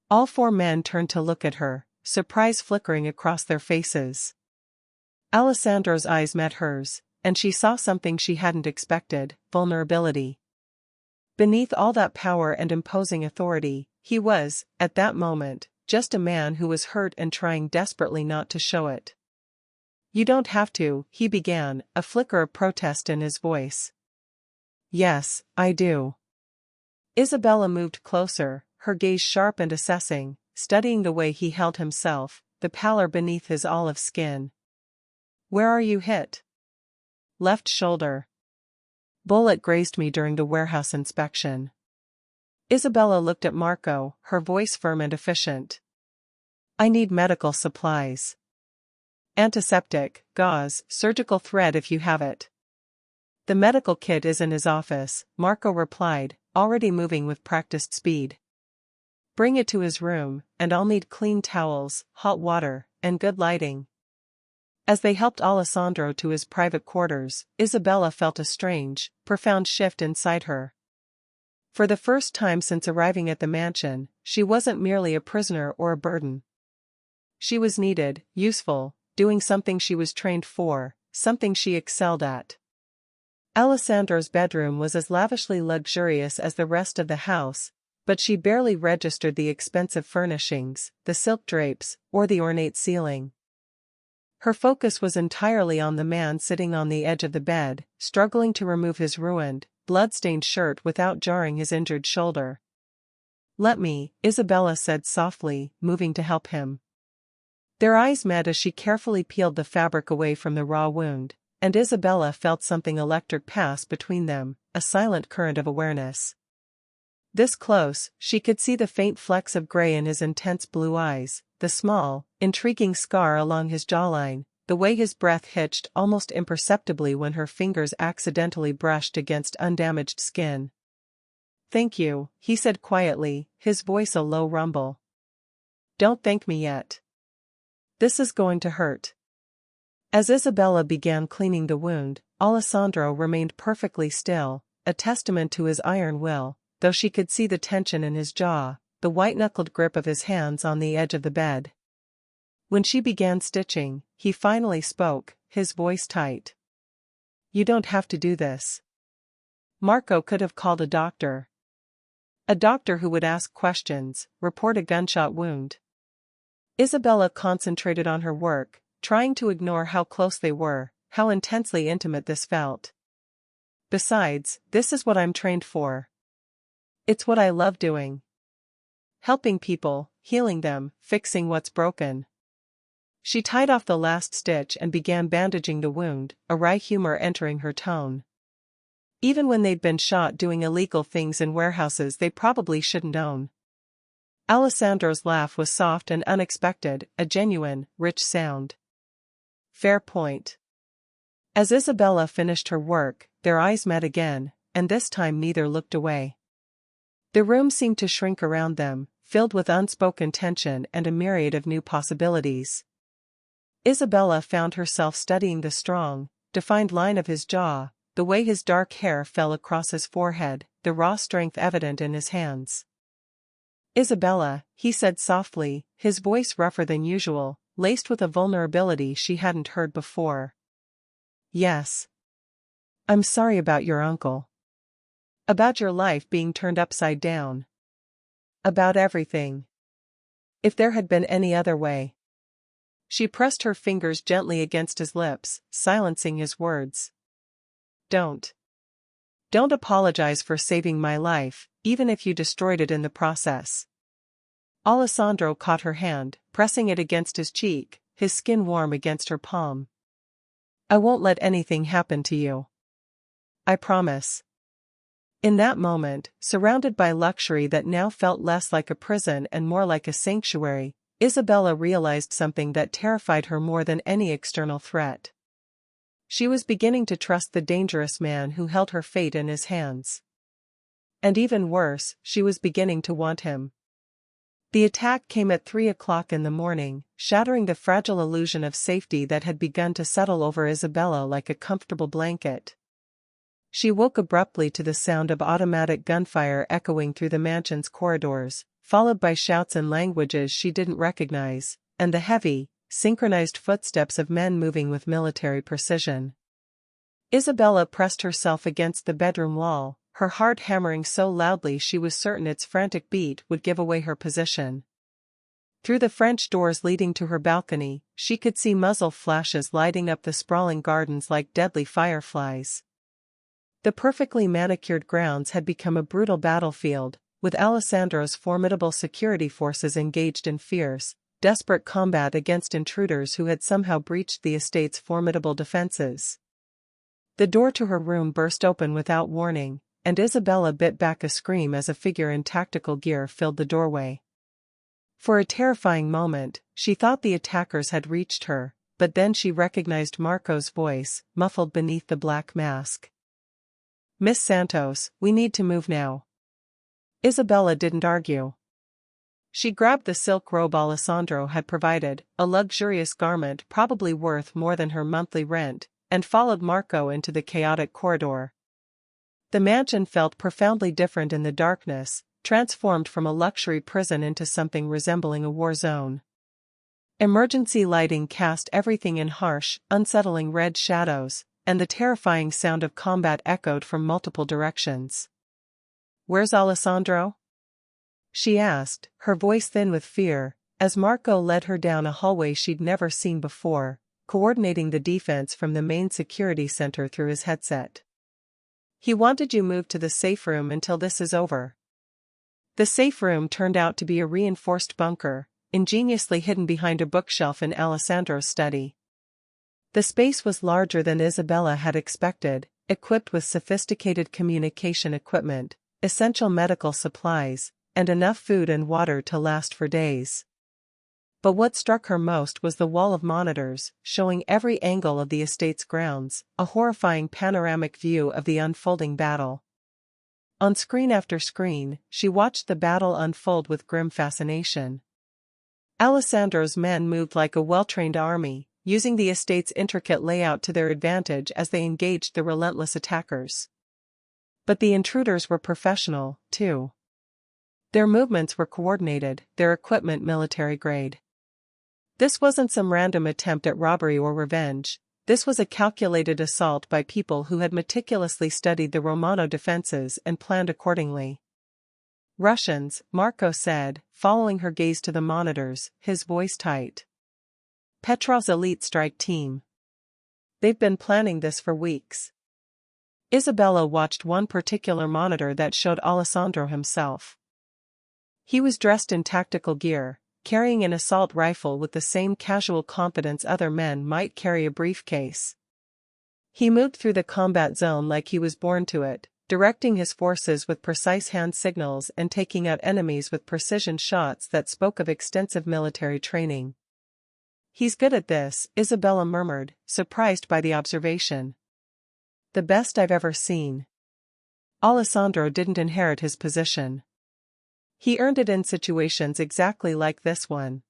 All 4 men turned to look at her, surprise flickering across their faces. Alessandro's eyes met hers, and she saw something she hadn't expected: vulnerability. Beneath all that power and imposing authority, he was, at that moment, just a man who was hurt and trying desperately not to show it. "You don't have to," he began, a flicker of protest in his voice. "Yes, I do." Isabella moved closer, her gaze sharp and assessing, studying the way he held himself, the pallor beneath his olive skin. Where are you hit? Left shoulder. Bullet grazed me during the warehouse inspection. Isabella looked at Marco, her voice firm and efficient. I need medical supplies. Antiseptic, gauze, surgical thread if you have it. The medical kit is in his office, Marco replied, already moving with practiced speed. Bring it to his room, and I'll need clean towels, hot water, and good lighting. As they helped Alessandro to his private quarters, Isabella felt a strange, profound shift inside her. For the first time since arriving at the mansion, she wasn't merely a prisoner or a burden. She was needed, useful, doing something she was trained for, something she excelled at. Alessandro's bedroom was as lavishly luxurious as the rest of the house, but she barely registered the expensive furnishings, the silk drapes, or the ornate ceiling. Her focus was entirely on the man sitting on the edge of the bed, struggling to remove his ruined, blood-stained shirt without jarring his injured shoulder. Let me, Isabella said softly, moving to help him. Their eyes met as she carefully peeled the fabric away from the raw wound, and Isabella felt something electric pass between them, a silent current of awareness. This close, she could see the faint flecks of gray in his intense blue eyes, the small, intriguing scar along his jawline, the way his breath hitched almost imperceptibly when her fingers accidentally brushed against undamaged skin. Thank you, he said quietly, his voice a low rumble. Don't thank me yet. This is going to hurt. As Isabella began cleaning the wound, Alessandro remained perfectly still, a testament to his iron will, though she could see the tension in his jaw, the white-knuckled grip of his hands on the edge of the bed. When she began stitching, he finally spoke, his voice tight. You don't have to do this. Marco could have called a doctor. A doctor who would ask questions, report a gunshot wound. Isabella concentrated on her work, trying to ignore how close they were, how intensely intimate this felt. Besides, this is what I'm trained for. It's what I love doing. Helping people, healing them, fixing what's broken. She tied off the last stitch and began bandaging the wound, a wry humor entering her tone. Even when they'd been shot doing illegal things in warehouses they probably shouldn't own. Alessandro's laugh was soft and unexpected, a genuine, rich sound. Fair point. As Isabella finished her work, their eyes met again, and this time neither looked away. The room seemed to shrink around them, filled with unspoken tension and a myriad of new possibilities. Isabella found herself studying the strong, defined line of his jaw, the way his dark hair fell across his forehead, the raw strength evident in his hands. Isabella, he said softly, his voice rougher than usual, laced with a vulnerability she hadn't heard before. Yes. I'm sorry about your uncle. About your life being turned upside down. About everything. If there had been any other way. She pressed her fingers gently against his lips, silencing his words. Don't apologize for saving my life, even if you destroyed it in the process. Alessandro caught her hand, pressing it against his cheek, his skin warm against her palm. I won't let anything happen to you. I promise. In that moment, surrounded by luxury that now felt less like a prison and more like a sanctuary, Isabella realized something that terrified her more than any external threat. She was beginning to trust the dangerous man who held her fate in his hands. And even worse, she was beginning to want him. The attack came at 3 o'clock in the morning, shattering the fragile illusion of safety that had begun to settle over Isabella like a comfortable blanket. She woke abruptly to the sound of automatic gunfire echoing through the mansion's corridors, followed by shouts in languages she didn't recognize, and the heavy, synchronized footsteps of men moving with military precision. Isabella pressed herself against the bedroom wall, her heart hammering so loudly she was certain its frantic beat would give away her position. Through the French doors leading to her balcony, she could see muzzle flashes lighting up the sprawling gardens like deadly fireflies. The perfectly manicured grounds had become a brutal battlefield, with Alessandro's formidable security forces engaged in fierce, desperate combat against intruders who had somehow breached the estate's formidable defenses. The door to her room burst open without warning, and Isabella bit back a scream as a figure in tactical gear filled the doorway. For a terrifying moment, she thought the attackers had reached her, but then she recognized Marco's voice, muffled beneath the black mask. "Miss Santos, we need to move now." Isabella didn't argue. She grabbed the silk robe Alessandro had provided, a luxurious garment probably worth more than her monthly rent, and followed Marco into the chaotic corridor. The mansion felt profoundly different in the darkness, transformed from a luxury prison into something resembling a war zone. Emergency lighting cast everything in harsh, unsettling red shadows, and the terrifying sound of combat echoed from multiple directions. "Where's Alessandro?" she asked, her voice thin with fear, as Marco led her down a hallway she'd never seen before, coordinating the defense from the main security center through his headset. "He wanted you moved to the safe room until this is over." The safe room turned out to be a reinforced bunker, ingeniously hidden behind a bookshelf in Alessandro's study. The space was larger than Isabella had expected, equipped with sophisticated communication equipment, essential medical supplies, and enough food and water to last for days. But what struck her most was the wall of monitors, showing every angle of the estate's grounds, a horrifying panoramic view of the unfolding battle. On screen after screen, she watched the battle unfold with grim fascination. Alessandro's men moved like a well-trained army, using the estate's intricate layout to their advantage as they engaged the relentless attackers. But the intruders were professional, too. Their movements were coordinated, their equipment military-grade. This wasn't some random attempt at robbery or revenge. This was a calculated assault by people who had meticulously studied the Romano defenses and planned accordingly. "Russians," Marco said, following her gaze to the monitors, his voice tight. "Petrov's elite strike team. They've been planning this for weeks." Isabella watched one particular monitor that showed Alessandro himself. He was dressed in tactical gear, carrying an assault rifle with the same casual confidence other men might carry a briefcase. He moved through the combat zone like he was born to it, directing his forces with precise hand signals and taking out enemies with precision shots that spoke of extensive military training. "He's good at this," Isabella murmured, surprised by the observation. "The best I've ever seen." Alessandro didn't inherit his position. He earned it in situations exactly like this one.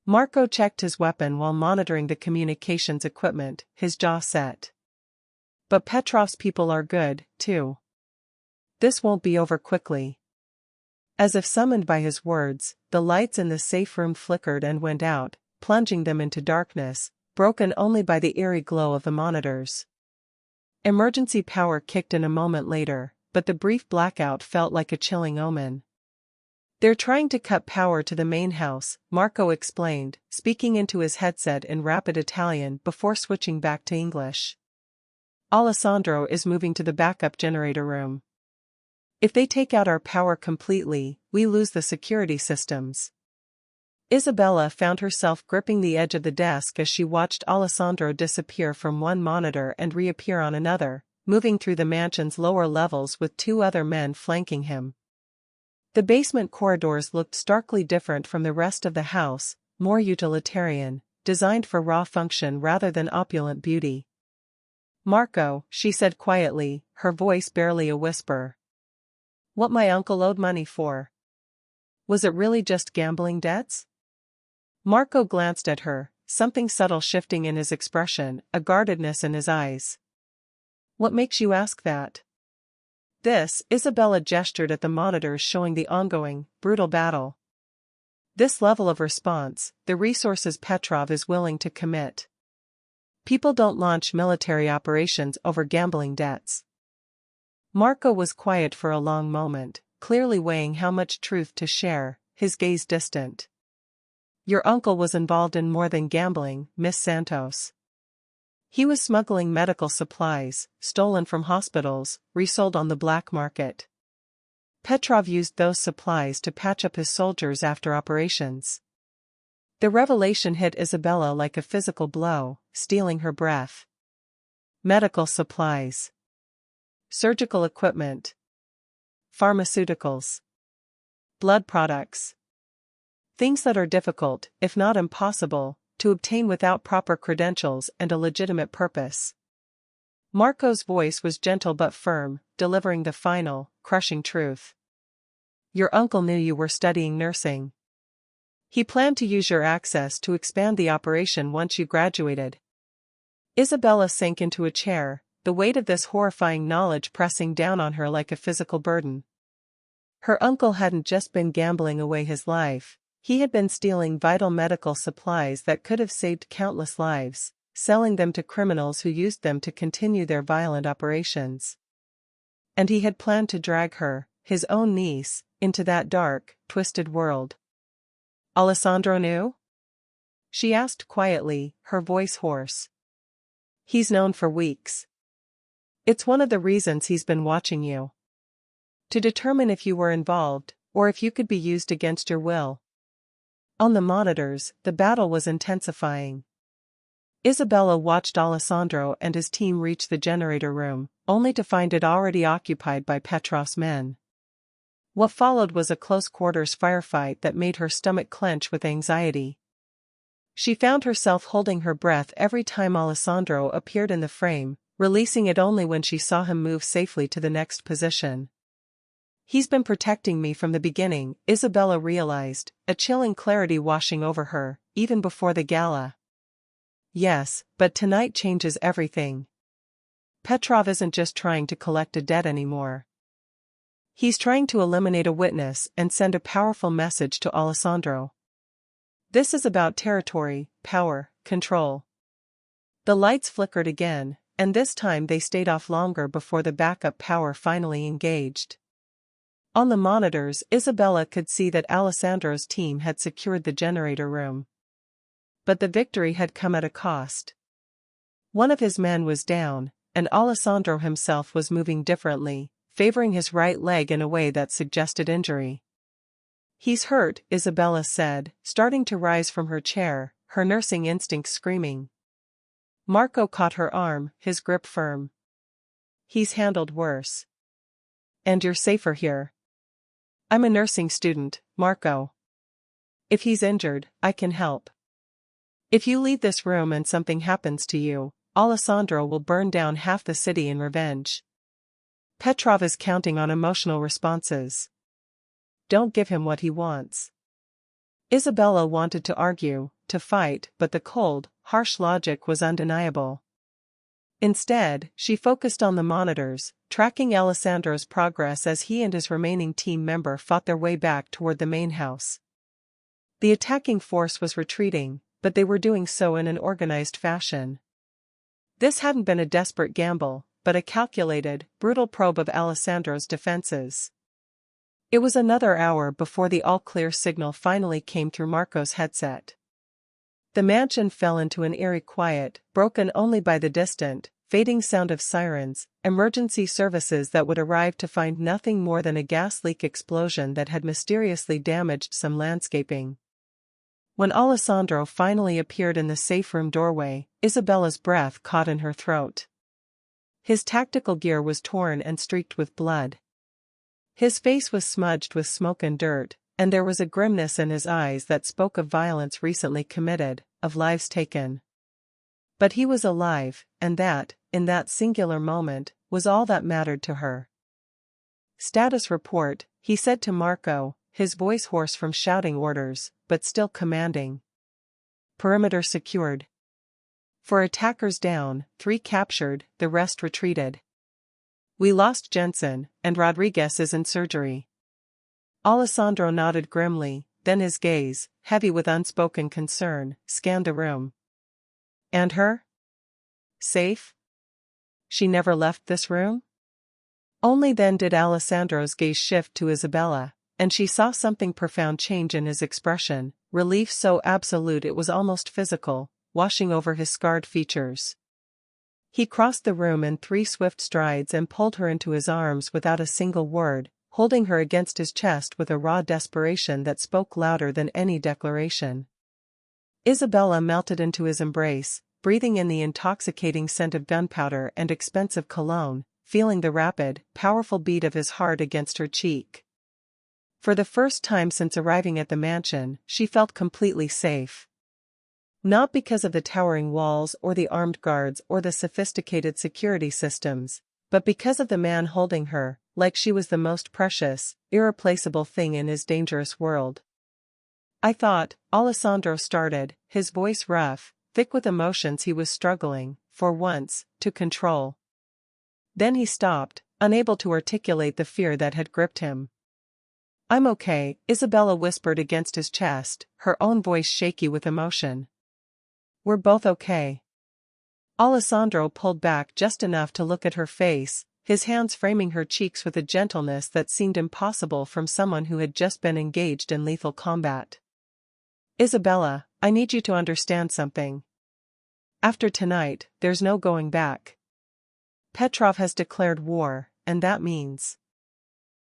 Marco checked his weapon while monitoring the communications equipment, his jaw set. "But Petrov's people are good, too. This won't be over quickly." As if summoned by his words, the lights in the safe room flickered and went out, plunging them into darkness, broken only by the eerie glow of the monitors. Emergency power kicked in a moment later, but the brief blackout felt like a chilling omen. "They're trying to cut power to the main house," Marco explained, speaking into his headset in rapid Italian before switching back to English. "Alessandro is moving to the backup generator room. If they take out our power completely, we lose the security systems." Isabella found herself gripping the edge of the desk as she watched Alessandro disappear from one monitor and reappear on another, moving through the mansion's lower levels with two other men flanking him. The basement corridors looked starkly different from the rest of the house, more utilitarian, designed for raw function rather than opulent beauty. "Marco," she said quietly, her voice barely a whisper. "What my uncle owed money for? Was it really just gambling debts?" Marco glanced at her, something subtle shifting in his expression, a guardedness in his eyes. "What makes you ask that?" "This," Isabella gestured at the monitors showing the ongoing, brutal battle. "This level of response, the resources Petrov is willing to commit. People don't launch military operations over gambling debts." Marco was quiet for a long moment, clearly weighing how much truth to share, his gaze distant. "Your uncle was involved in more than gambling, Miss Santos. He was smuggling medical supplies, stolen from hospitals, resold on the black market. Petrov used those supplies to patch up his soldiers after operations. The revelation hit Isabella like a physical blow, stealing her breath. Medical supplies. Surgical equipment. Pharmaceuticals. Blood products. Things that are difficult, if not impossible, to obtain without proper credentials and a legitimate purpose. Marco's voice was gentle but firm, delivering the final, crushing truth. Your uncle knew you were studying nursing. He planned to use your access to expand the operation once you graduated. Isabella sank into a chair, the weight of this horrifying knowledge pressing down on her like a physical burden. Her uncle hadn't just been gambling away his life, he had been stealing vital medical supplies that could have saved countless lives, selling them to criminals who used them to continue their violent operations. And he had planned to drag her, his own niece, into that dark, twisted world. Alessandro knew? She asked quietly, her voice hoarse. He's known for weeks. It's one of the reasons he's been watching you. To determine if you were involved, or if you could be used against your will. On the monitors, the battle was intensifying. Isabella watched Alessandro and his team reach the generator room, only to find it already occupied by Petrov's men. What followed was a close-quarters firefight that made her stomach clench with anxiety. She found herself holding her breath every time Alessandro appeared in the frame, releasing it only when she saw him move safely to the next position. He's been protecting me from the beginning, Isabella realized, a chilling clarity washing over her, even before the gala. Yes, but tonight changes everything. Petrov isn't just trying to collect a debt anymore. He's trying to eliminate a witness and send a powerful message to Alessandro. This is about territory, power, control. The lights flickered again, and this time they stayed off longer before the backup power finally engaged. On the monitors, Isabella could see that Alessandro's team had secured the generator room. But the victory had come at a cost. One of his men was down, and Alessandro himself was moving differently, favoring his right leg in a way that suggested injury. He's hurt, Isabella said, starting to rise from her chair, her nursing instinct screaming. Marco caught her arm, his grip firm. He's handled worse. And you're safer here. I'm a nursing student, Marco. If he's injured, I can help. If you leave this room and something happens to you, Alessandro will burn down half the city in revenge. Petrov is counting on emotional responses. Don't give him what he wants. Isabella wanted to argue, to fight, but the cold, harsh logic was undeniable. Instead, she focused on the monitors, tracking Alessandro's progress as he and his remaining team member fought their way back toward the main house. The attacking force was retreating, but they were doing so in an organized fashion. This hadn't been a desperate gamble, but a calculated, brutal probe of Alessandro's defenses. It was another hour before the all-clear signal finally came through Marco's headset. The mansion fell into an eerie quiet, broken only by the distant, fading sound of sirens, emergency services that would arrive to find nothing more than a gas leak explosion that had mysteriously damaged some landscaping. When Alessandro finally appeared in the safe room doorway, Isabella's breath caught in her throat. His tactical gear was torn and streaked with blood. His face was smudged with smoke and dirt, and there was a grimness in his eyes that spoke of violence recently committed, of lives taken. But he was alive, and that, in that singular moment, was all that mattered to her. Status report, he said to Marco, his voice hoarse from shouting orders, but still commanding. Perimeter secured. 4 attackers down, 3 captured, the rest retreated. We lost Jensen, and Rodriguez is in surgery. Alessandro nodded grimly, then his gaze, heavy with unspoken concern, scanned the room. And her? Safe? She never left this room? Only then did Alessandro's gaze shift to Isabella, and she saw something profound change in his expression, relief so absolute it was almost physical, washing over his scarred features. He crossed the room in 3 swift strides and pulled her into his arms without a single word, holding her against his chest with a raw desperation that spoke louder than any declaration. Isabella melted into his embrace, breathing in the intoxicating scent of gunpowder and expensive cologne, feeling the rapid, powerful beat of his heart against her cheek. For the first time since arriving at the mansion, she felt completely safe. Not because of the towering walls or the armed guards or the sophisticated security systems, but because of the man holding her, like she was the most precious, irreplaceable thing in his dangerous world. I thought, Alessandro started, his voice rough, thick with emotions he was struggling, for once, to control. Then he stopped, unable to articulate the fear that had gripped him. "I'm okay," Isabella whispered against his chest, her own voice shaky with emotion. "We're both okay." Alessandro pulled back just enough to look at her face, his hands framing her cheeks with a gentleness that seemed impossible from someone who had just been engaged in lethal combat. "Isabella, I need you to understand something. After tonight, there's no going back. Petrov has declared war, and that means—"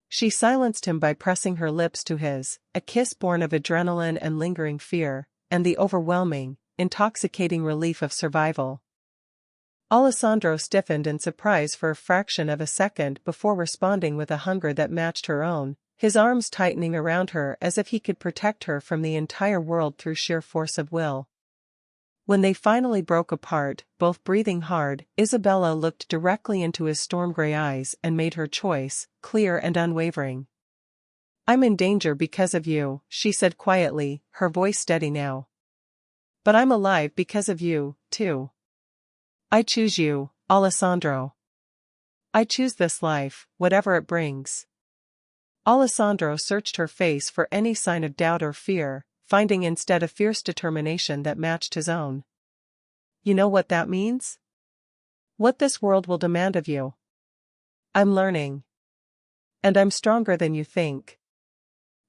She silenced him by pressing her lips to his, a kiss born of adrenaline and lingering fear, and the overwhelming, intoxicating relief of survival. Alessandro stiffened in surprise for a fraction of a second before responding with a hunger that matched her own, his arms tightening around her as if he could protect her from the entire world through sheer force of will. When they finally broke apart, both breathing hard, Isabella looked directly into his storm-gray eyes and made her choice, clear and unwavering. "I'm in danger because of you," she said quietly, her voice steady now. "But I'm alive because of you, too. I choose you, Alessandro. I choose this life, whatever it brings." Alessandro searched her face for any sign of doubt or fear, finding instead a fierce determination that matched his own. "You know what that means? What this world will demand of you. I'm learning. And I'm stronger than you think."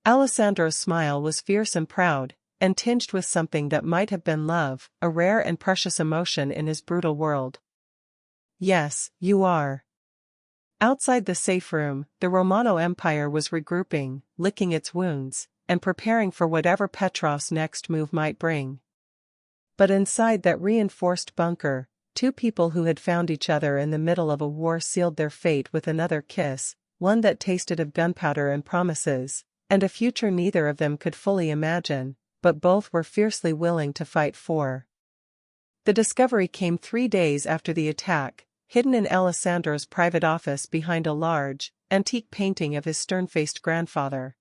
Alessandro's smile was fierce and proud, and tinged with something that might have been love, a rare and precious emotion in his brutal world. "Yes, you are." Outside the safe room, the Romano Empire was regrouping, licking its wounds, and preparing for whatever Petrov's next move might bring. But inside that reinforced bunker, two people who had found each other in the middle of a war sealed their fate with another kiss, one that tasted of gunpowder and promises, and a future neither of them could fully imagine, but both were fiercely willing to fight for. The discovery came 3 days after the attack, hidden in Alessandro's private office behind a large, antique painting of his stern-faced grandfather.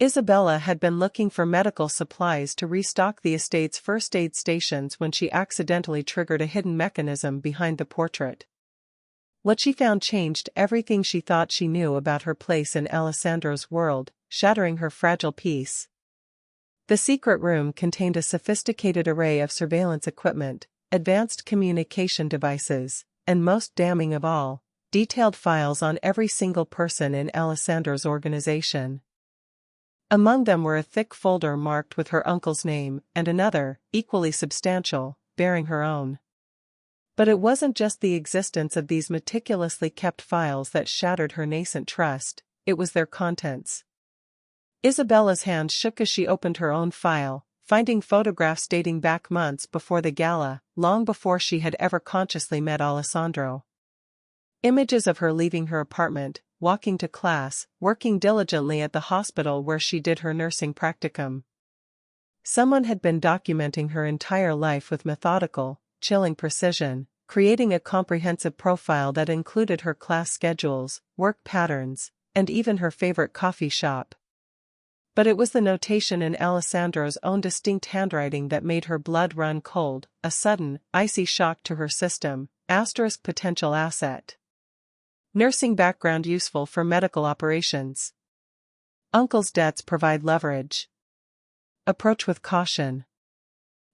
Isabella had been looking for medical supplies to restock the estate's first aid stations when she accidentally triggered a hidden mechanism behind the portrait. What she found changed everything she thought she knew about her place in Alessandro's world, shattering her fragile peace. The secret room contained a sophisticated array of surveillance equipment, advanced communication devices, and most damning of all, detailed files on every single person in Alessandro's organization. Among them were a thick folder marked with her uncle's name and another, equally substantial, bearing her own. But it wasn't just the existence of these meticulously kept files that shattered her nascent trust, it was their contents. Isabella's hand shook as she opened her own file, finding photographs dating back months before the gala, long before she had ever consciously met Alessandro. Images of her leaving her apartment, walking to class, working diligently at the hospital where she did her nursing practicum. Someone had been documenting her entire life with methodical, chilling precision, creating a comprehensive profile that included her class schedules, work patterns, and even her favorite coffee shop. But it was the notation in Alessandro's own distinct handwriting that made her blood run cold, a sudden, icy shock to her system, * potential asset. Nursing background useful for medical operations. Uncle's debts provide leverage. Approach with caution.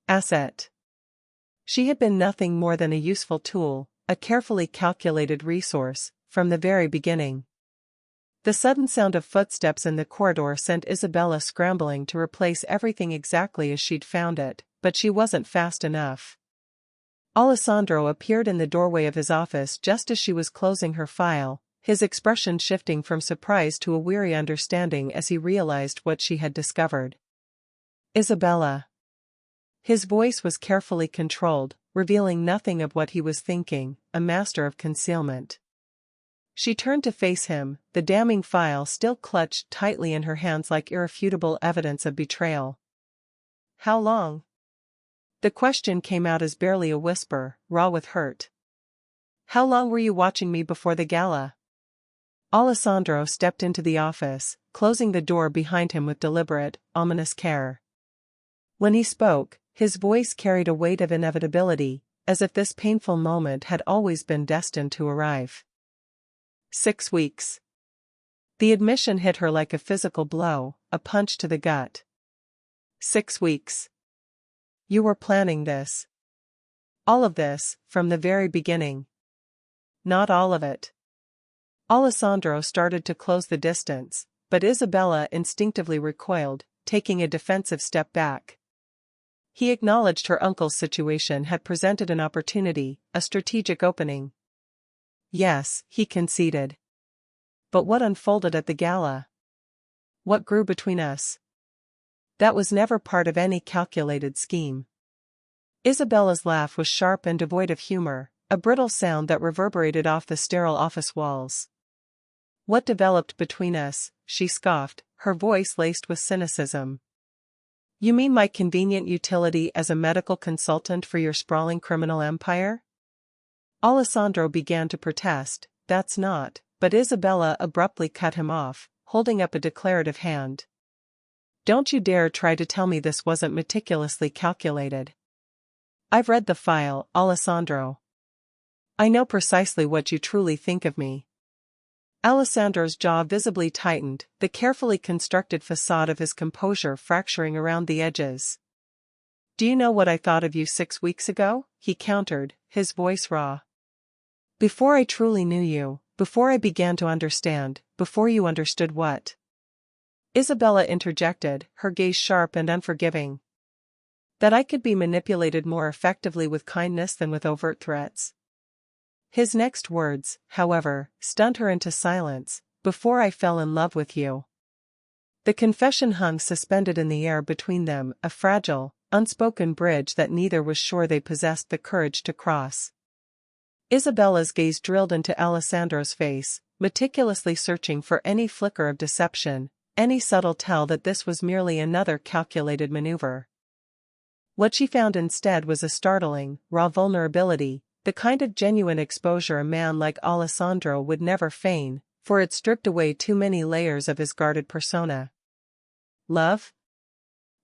Asset. She had been nothing more than a useful tool, a carefully calculated resource, from the very beginning. The sudden sound of footsteps in the corridor sent Isabella scrambling to replace everything exactly as she'd found it, but she wasn't fast enough. Alessandro appeared in the doorway of his office just as she was closing her file, his expression shifting from surprise to a weary understanding as he realized what she had discovered. "Isabella." His voice was carefully controlled, revealing nothing of what he was thinking, a master of concealment. She turned to face him, the damning file still clutched tightly in her hands like irrefutable evidence of betrayal. "How long?" The question came out as barely a whisper, raw with hurt. "How long were you watching me before the gala?" Alessandro stepped into the office, closing the door behind him with deliberate, ominous care. When he spoke, his voice carried a weight of inevitability, as if this painful moment had always been destined to arrive. 6 weeks. The admission hit her like a physical blow, a punch to the gut. 6 weeks. You were planning this. All of this, from the very beginning. Not all of it. Alessandro started to close the distance, but Isabella instinctively recoiled, taking a defensive step back. He acknowledged her uncle's situation had presented an opportunity, a strategic opening. Yes, he conceded. But what unfolded at the gala? What grew between us? That was never part of any calculated scheme. Isabella's laugh was sharp and devoid of humor, a brittle sound that reverberated off the sterile office walls. "What developed between us?" she scoffed, her voice laced with cynicism. "You mean my convenient utility as a medical consultant for your sprawling criminal empire?" Alessandro began to protest, "That's not," but Isabella abruptly cut him off, holding up a declarative hand. "Don't you dare try to tell me this wasn't meticulously calculated. I've read the file, Alessandro. I know precisely what you truly think of me." Alessandro's jaw visibly tightened, the carefully constructed facade of his composure fracturing around the edges. "Do you know what I thought of you 6 weeks ago?" he countered, his voice raw. "Before I truly knew you, before I began to understand, before you understood what?" Isabella interjected, her gaze sharp and unforgiving. "That I could be manipulated more effectively with kindness than with overt threats." His next words, however, stunned her into silence. "Before I fell in love with you." The confession hung suspended in the air between them, a fragile, unspoken bridge that neither was sure they possessed the courage to cross. Isabella's gaze drilled into Alessandro's face, meticulously searching for any flicker of deception, any subtle tell that this was merely another calculated maneuver. What she found instead was a startling, raw vulnerability, the kind of genuine exposure a man like Alessandro would never feign, for it stripped away too many layers of his guarded persona. "Love?"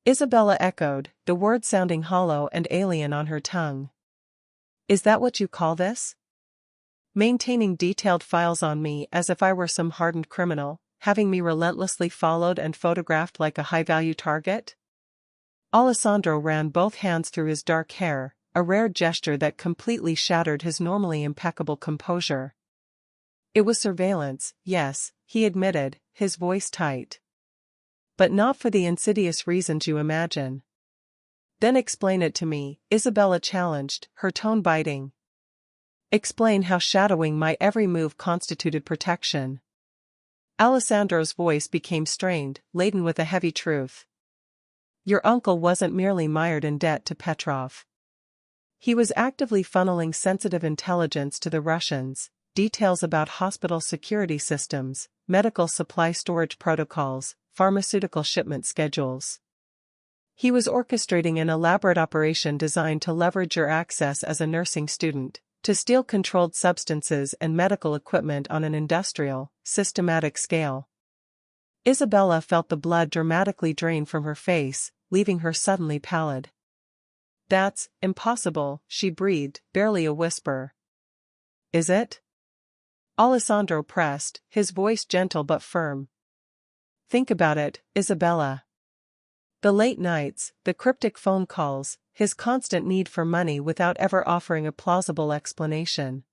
Isabella echoed, the word sounding hollow and alien on her tongue. "Is that what you call this? Maintaining detailed files on me as if I were some hardened criminal, having me relentlessly followed and photographed like a high-value target?" Alessandro ran both hands through his dark hair, a rare gesture that completely shattered his normally impeccable composure. "It was surveillance, yes," he admitted, his voice tight. "But not for the insidious reasons you imagine." "Then explain it to me," Isabella challenged, her tone biting. "Explain how shadowing my every move constituted protection." Alessandro's voice became strained, laden with a heavy truth. "Your uncle wasn't merely mired in debt to Petrov. He was actively funneling sensitive intelligence to the Russians, details about hospital security systems, medical supply storage protocols, pharmaceutical shipment schedules. He was orchestrating an elaborate operation designed to leverage your access as a nursing student, to steal controlled substances and medical equipment on an industrial, systematic scale." Isabella felt the blood dramatically drain from her face, leaving her suddenly pallid. "That's impossible," she breathed, barely a whisper. "Is it?" Alessandro pressed, his voice gentle but firm. "Think about it, Isabella. The late nights, the cryptic phone calls, his constant need for money without ever offering a plausible explanation.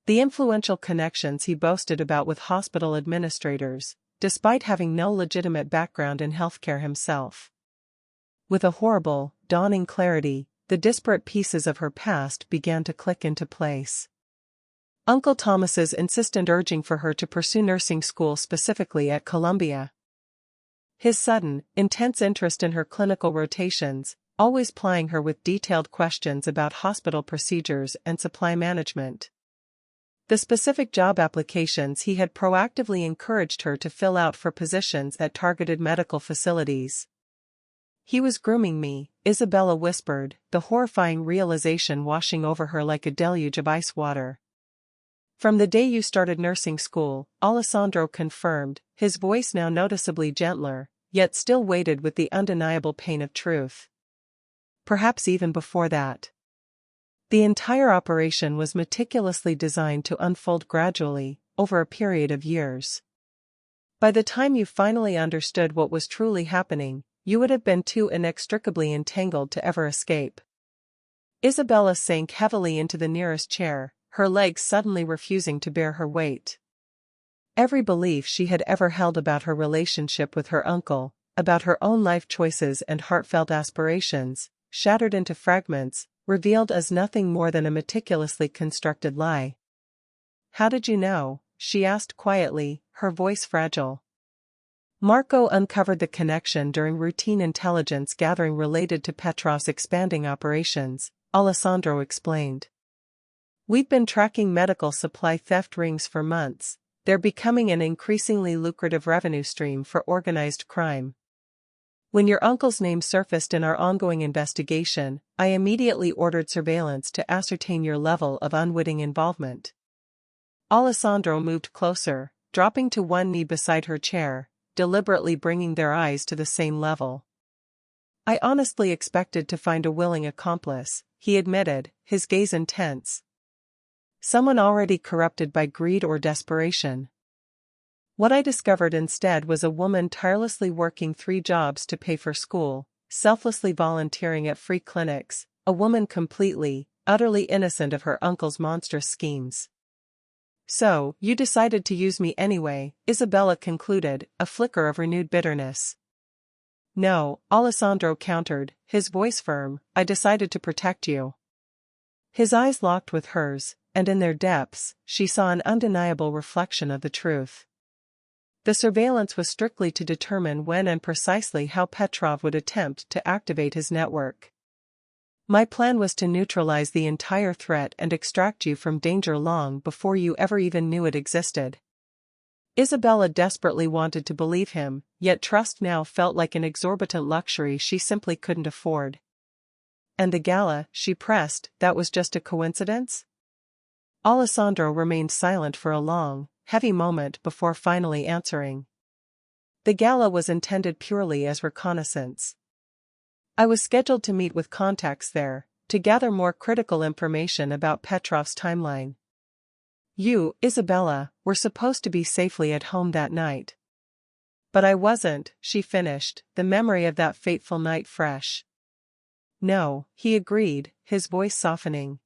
The influential connections he boasted about with hospital administrators, despite having no legitimate background in healthcare himself." With a horrible, dawning clarity, the disparate pieces of her past began to click into place. Uncle Thomas's insistent urging for her to pursue nursing school specifically at Columbia. His sudden, intense interest in her clinical rotations, always plying her with detailed questions about hospital procedures and supply management. The specific job applications he had proactively encouraged her to fill out for positions at targeted medical facilities. He was grooming me, Isabella whispered, the horrifying realization washing over her like a deluge of ice water. From the day you started nursing school, Alessandro confirmed, his voice now noticeably gentler, yet still weighted with the undeniable pain of truth. Perhaps even before that. The entire operation was meticulously designed to unfold gradually, over a period of years. By the time you finally understood what was truly happening, you would have been too inextricably entangled to ever escape. Isabella sank heavily into the nearest chair, her legs suddenly refusing to bear her weight. Every belief she had ever held about her relationship with her uncle, about her own life choices and heartfelt aspirations, shattered into fragments, revealed as nothing more than a meticulously constructed lie. "How did you know?" she asked quietly, her voice fragile. Marco uncovered the connection during routine intelligence gathering related to Petrov's expanding operations, Alessandro explained. "We've been tracking medical supply theft rings for months. They're becoming an increasingly lucrative revenue stream for organized crime. When your uncle's name surfaced in our ongoing investigation, I immediately ordered surveillance to ascertain your level of unwitting involvement." Alessandro moved closer, dropping to one knee beside her chair, deliberately bringing their eyes to the same level. "I honestly expected to find a willing accomplice," he admitted, his gaze intense. "Someone already corrupted by greed or desperation. What I discovered instead was a woman tirelessly working 3 jobs to pay for school, selflessly volunteering at free clinics, a woman completely, utterly innocent of her uncle's monstrous schemes." "So, you decided to use me anyway," Isabella concluded, a flicker of renewed bitterness. "No," Alessandro countered, his voice firm, "I decided to protect you." His eyes locked with hers, and in their depths, she saw an undeniable reflection of the truth. The surveillance was strictly to determine when and precisely how Petrov would attempt to activate his network. "My plan was to neutralize the entire threat and extract you from danger long before you ever even knew it existed." Isabella desperately wanted to believe him, yet trust now felt like an exorbitant luxury she simply couldn't afford. "And the gala," she pressed, "that was just a coincidence?" Alessandro remained silent for a long, heavy moment before finally answering. "The gala was intended purely as reconnaissance. I was scheduled to meet with contacts there, to gather more critical information about Petrov's timeline. You, Isabella, were supposed to be safely at home that night." "But I wasn't," she finished, the memory of that fateful night fresh. "No," he agreed, his voice softening.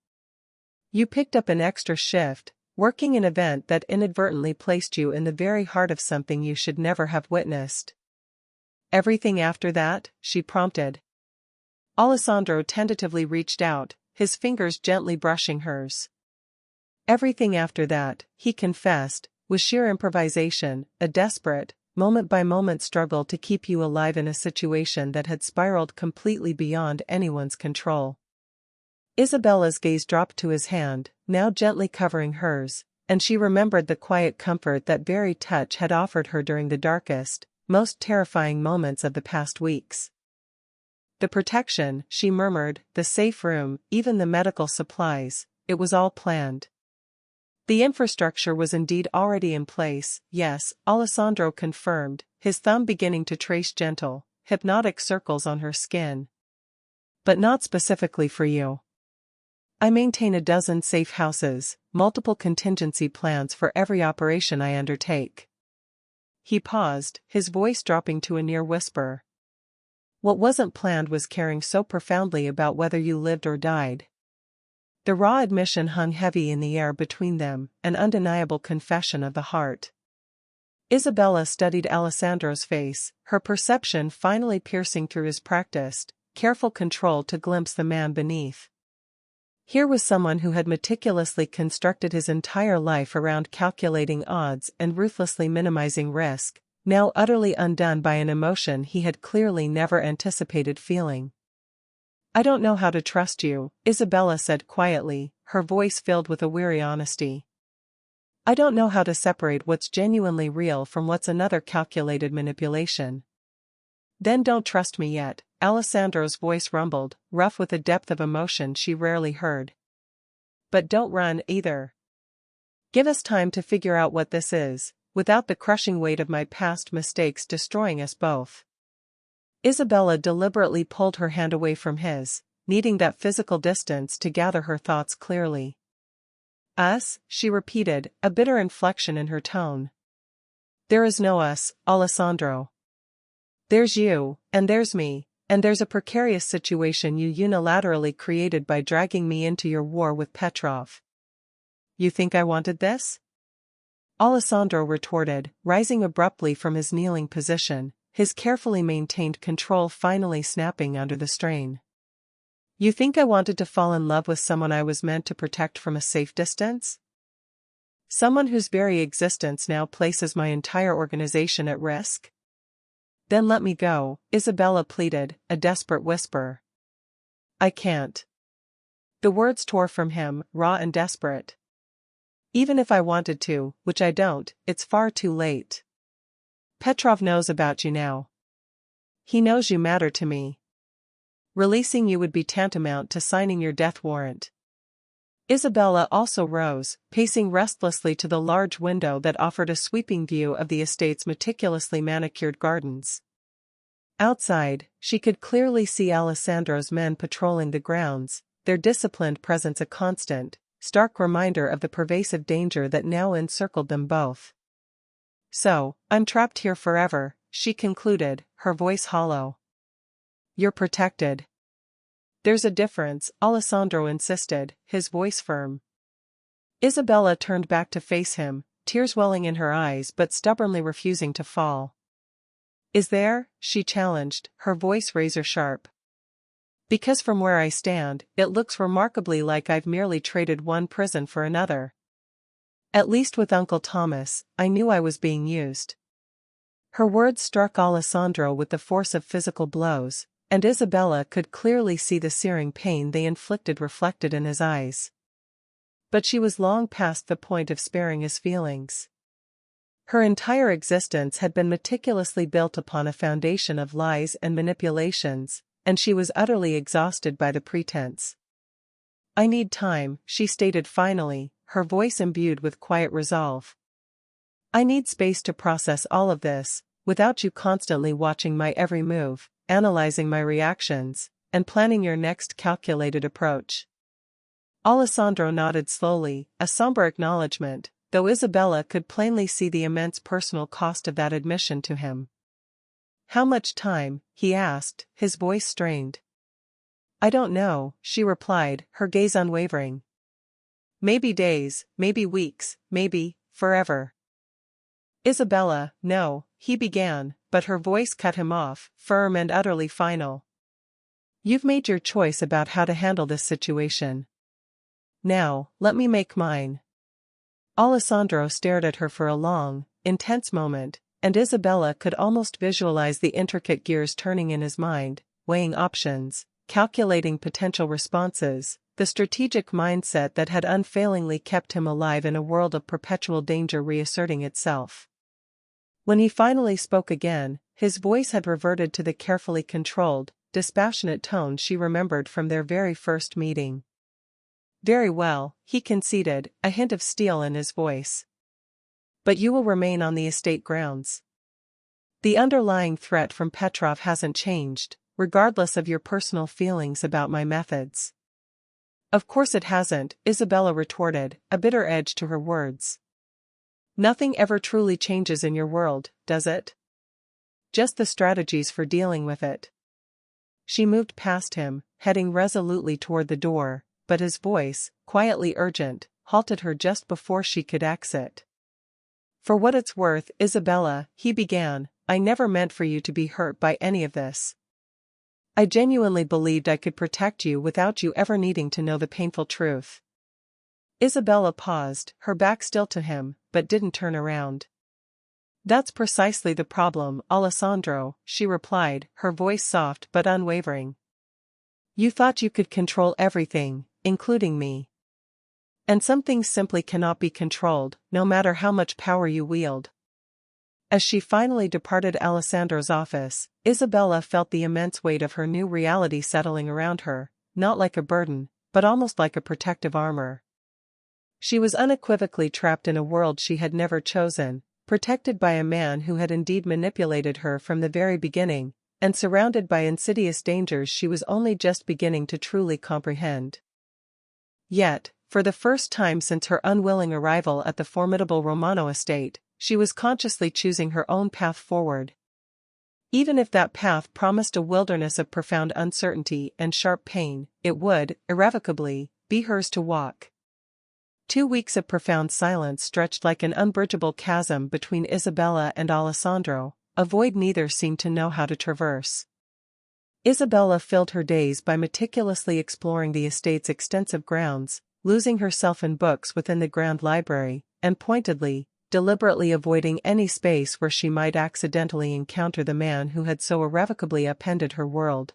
"You picked up an extra shift, working an event that inadvertently placed you in the very heart of something you should never have witnessed." "Everything after that?" she prompted. Alessandro tentatively reached out, his fingers gently brushing hers. "Everything after that," he confessed, was sheer improvisation, a desperate, moment-by-moment struggle to keep you alive in a situation that had spiraled completely beyond anyone's control." Isabella's gaze dropped to his hand, now gently covering hers, and she remembered the quiet comfort that very touch had offered her during the darkest, most terrifying moments of the past weeks. "The protection," she murmured, "the safe room, even the medical supplies, it was all planned." The infrastructure was indeed already in place, yes, Alessandro confirmed, his thumb beginning to trace gentle, hypnotic circles on her skin. "But not specifically for you. I maintain a dozen safe houses, multiple contingency plans for every operation I undertake." He paused, his voice dropping to a near whisper. "What wasn't planned was caring so profoundly about whether you lived or died." The raw admission hung heavy in the air between them, an undeniable confession of the heart. Isabella studied Alessandro's face, her perception finally piercing through his practiced, careful control to glimpse the man beneath. Here was someone who had meticulously constructed his entire life around calculating odds and ruthlessly minimizing risk, now utterly undone by an emotion he had clearly never anticipated feeling. I don't know how to trust you, Isabella said quietly, her voice filled with a weary honesty. I don't know how to separate what's genuinely real from what's another calculated manipulation. Then don't trust me yet, Alessandro's voice rumbled, rough with a depth of emotion she rarely heard. But don't run either. Give us time to figure out what this is, without the crushing weight of my past mistakes destroying us both. Isabella deliberately pulled her hand away from his, needing that physical distance to gather her thoughts clearly. Us, she repeated, a bitter inflection in her tone. There is no us, Alessandro. There's you, and there's me, and there's a precarious situation you unilaterally created by dragging me into your war with Petrov. You think I wanted this? Alessandro retorted, rising abruptly from his kneeling position, his carefully maintained control finally snapping under the strain. You think I wanted to fall in love with someone I was meant to protect from a safe distance? Someone whose very existence now places my entire organization at risk? Then let me go, Isabella pleaded, a desperate whisper. I can't. The words tore from him, raw and desperate. Even if I wanted to, which I don't, it's far too late. Petrov knows about you now. He knows you matter to me. Releasing you would be tantamount to signing your death warrant. Isabella also rose, pacing restlessly to the large window that offered a sweeping view of the estate's meticulously manicured gardens. Outside, she could clearly see Alessandro's men patrolling the grounds, their disciplined presence a constant, stark reminder of the pervasive danger that now encircled them both. So, I'm trapped here forever, she concluded, her voice hollow. You're protected. There's a difference, Alessandro insisted, his voice firm. Isabella turned back to face him, tears welling in her eyes but stubbornly refusing to fall. Is there? She challenged, her voice razor-sharp. Because from where I stand, it looks remarkably like I've merely traded one prison for another. At least with Uncle Thomas, I knew I was being used. Her words struck Alessandro with the force of physical blows, and Isabella could clearly see the searing pain they inflicted reflected in his eyes. But she was long past the point of sparing his feelings. Her entire existence had been meticulously built upon a foundation of lies and manipulations, and she was utterly exhausted by the pretense. I need time, she stated finally, her voice imbued with quiet resolve. I need space to process all of this, without you constantly watching my every move, analyzing my reactions, and planning your next calculated approach. Alessandro nodded slowly, a somber acknowledgement, though Isabella could plainly see the immense personal cost of that admission to him. How much time? He asked, his voice strained. I don't know, she replied, her gaze unwavering. Maybe days, maybe weeks, maybe forever. Isabella, no, he began, but her voice cut him off, firm and utterly final. You've made your choice about how to handle this situation. Now, let me make mine. Alessandro stared at her for a long, intense moment, and Isabella could almost visualize the intricate gears turning in his mind, weighing options, calculating potential responses, the strategic mindset that had unfailingly kept him alive in a world of perpetual danger reasserting itself. When he finally spoke again, his voice had reverted to the carefully controlled, dispassionate tone she remembered from their very first meeting. Very well, he conceded, a hint of steel in his voice. But you will remain on the estate grounds. The underlying threat from Petrov hasn't changed, regardless of your personal feelings about my methods. Of course it hasn't, Isabella retorted, a bitter edge to her words. Nothing ever truly changes in your world, does it? Just the strategies for dealing with it. She moved past him, heading resolutely toward the door, but his voice, quietly urgent, halted her just before she could exit. For what it's worth, Isabella, he began, I never meant for you to be hurt by any of this. I genuinely believed I could protect you without you ever needing to know the painful truth. Isabella paused, her back still to him, but didn't turn around. That's precisely the problem, Alessandro, she replied, her voice soft but unwavering. You thought you could control everything, including me. And some things simply cannot be controlled, no matter how much power you wield. As she finally departed Alessandro's office, Isabella felt the immense weight of her new reality settling around her, not like a burden, but almost like a protective armor. She was unequivocally trapped in a world she had never chosen, protected by a man who had indeed manipulated her from the very beginning, and surrounded by insidious dangers she was only just beginning to truly comprehend. Yet, for the first time since her unwilling arrival at the formidable Romano estate, she was consciously choosing her own path forward. Even if that path promised a wilderness of profound uncertainty and sharp pain, it would, irrevocably, be hers to walk. 2 weeks of profound silence stretched like an unbridgeable chasm between Isabella and Alessandro, a void neither seemed to know how to traverse. Isabella filled her days by meticulously exploring the estate's extensive grounds, losing herself in books within the grand library, and pointedly, deliberately avoiding any space where she might accidentally encounter the man who had so irrevocably upended her world.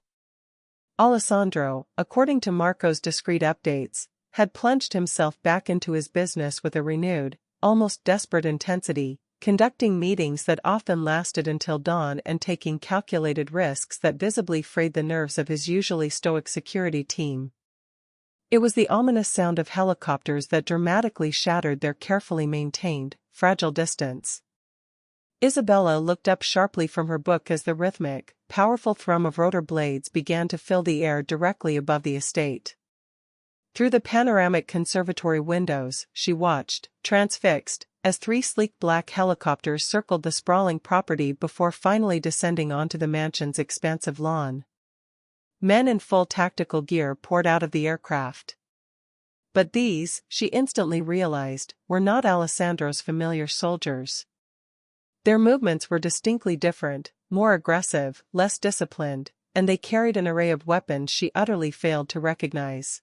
Alessandro, according to Marco's discreet updates, had plunged himself back into his business with a renewed, almost desperate intensity, conducting meetings that often lasted until dawn and taking calculated risks that visibly frayed the nerves of his usually stoic security team. It was the ominous sound of helicopters that dramatically shattered their carefully maintained, fragile distance. Isabella looked up sharply from her book as the rhythmic, powerful thrum of rotor blades began to fill the air directly above the estate. Through the panoramic conservatory windows, she watched, transfixed, as 3 sleek black helicopters circled the sprawling property before finally descending onto the mansion's expansive lawn. Men in full tactical gear poured out of the aircraft. But these, she instantly realized, were not Alessandro's familiar soldiers. Their movements were distinctly different, more aggressive, less disciplined, and they carried an array of weapons she utterly failed to recognize.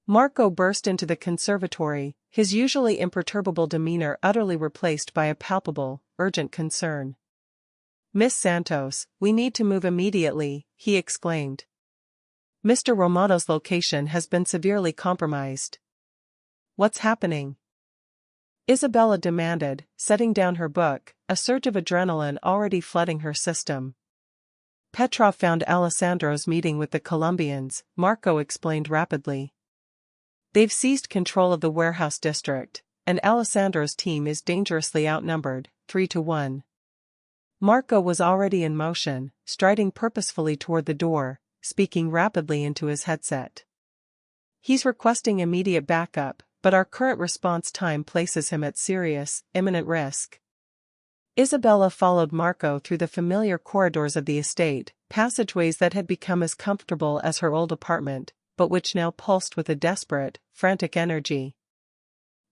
Marco burst into the conservatory, his usually imperturbable demeanor utterly replaced by a palpable, urgent concern. "Miss Santos, we need to move immediately," he exclaimed. "Mr. Romano's location has been severely compromised." "What's happening?" Isabella demanded, setting down her book, a surge of adrenaline already flooding her system. "Petrov found Alessandro's meeting with the Colombians," Marco explained rapidly. "They've seized control of the warehouse district, and Alessandro's team is dangerously outnumbered, 3-1. Marco was already in motion, striding purposefully toward the door, speaking rapidly into his headset. "He's requesting immediate backup, but our current response time places him at serious, imminent risk." Isabella followed Marco through the familiar corridors of the estate, passageways that had become as comfortable as her old apartment, but which now pulsed with a desperate, frantic energy.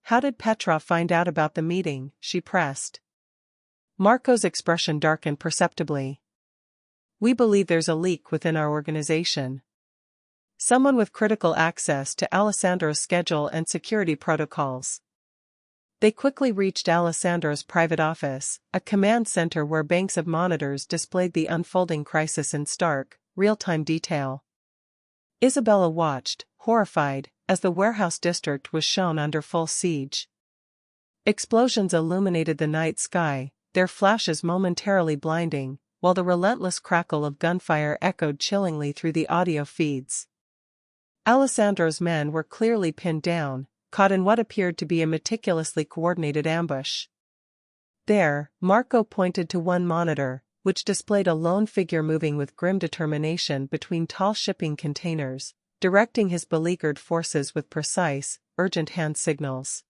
"How did Petrov find out about the meeting?" she pressed. Marco's expression darkened perceptibly. "We believe there's a leak within our organization. Someone with critical access to Alessandro's schedule and security protocols." They quickly reached Alessandro's private office, a command center where banks of monitors displayed the unfolding crisis in stark, real-time detail. Isabella watched, horrified, as the warehouse district was shown under full siege. Explosions illuminated the night sky, their flashes momentarily blinding, while the relentless crackle of gunfire echoed chillingly through the audio feeds. Alessandro's men were clearly pinned down, caught in what appeared to be a meticulously coordinated ambush. There, Marco pointed to one monitor, which displayed a lone figure moving with grim determination between tall shipping containers, directing his beleaguered forces with precise, urgent hand signals.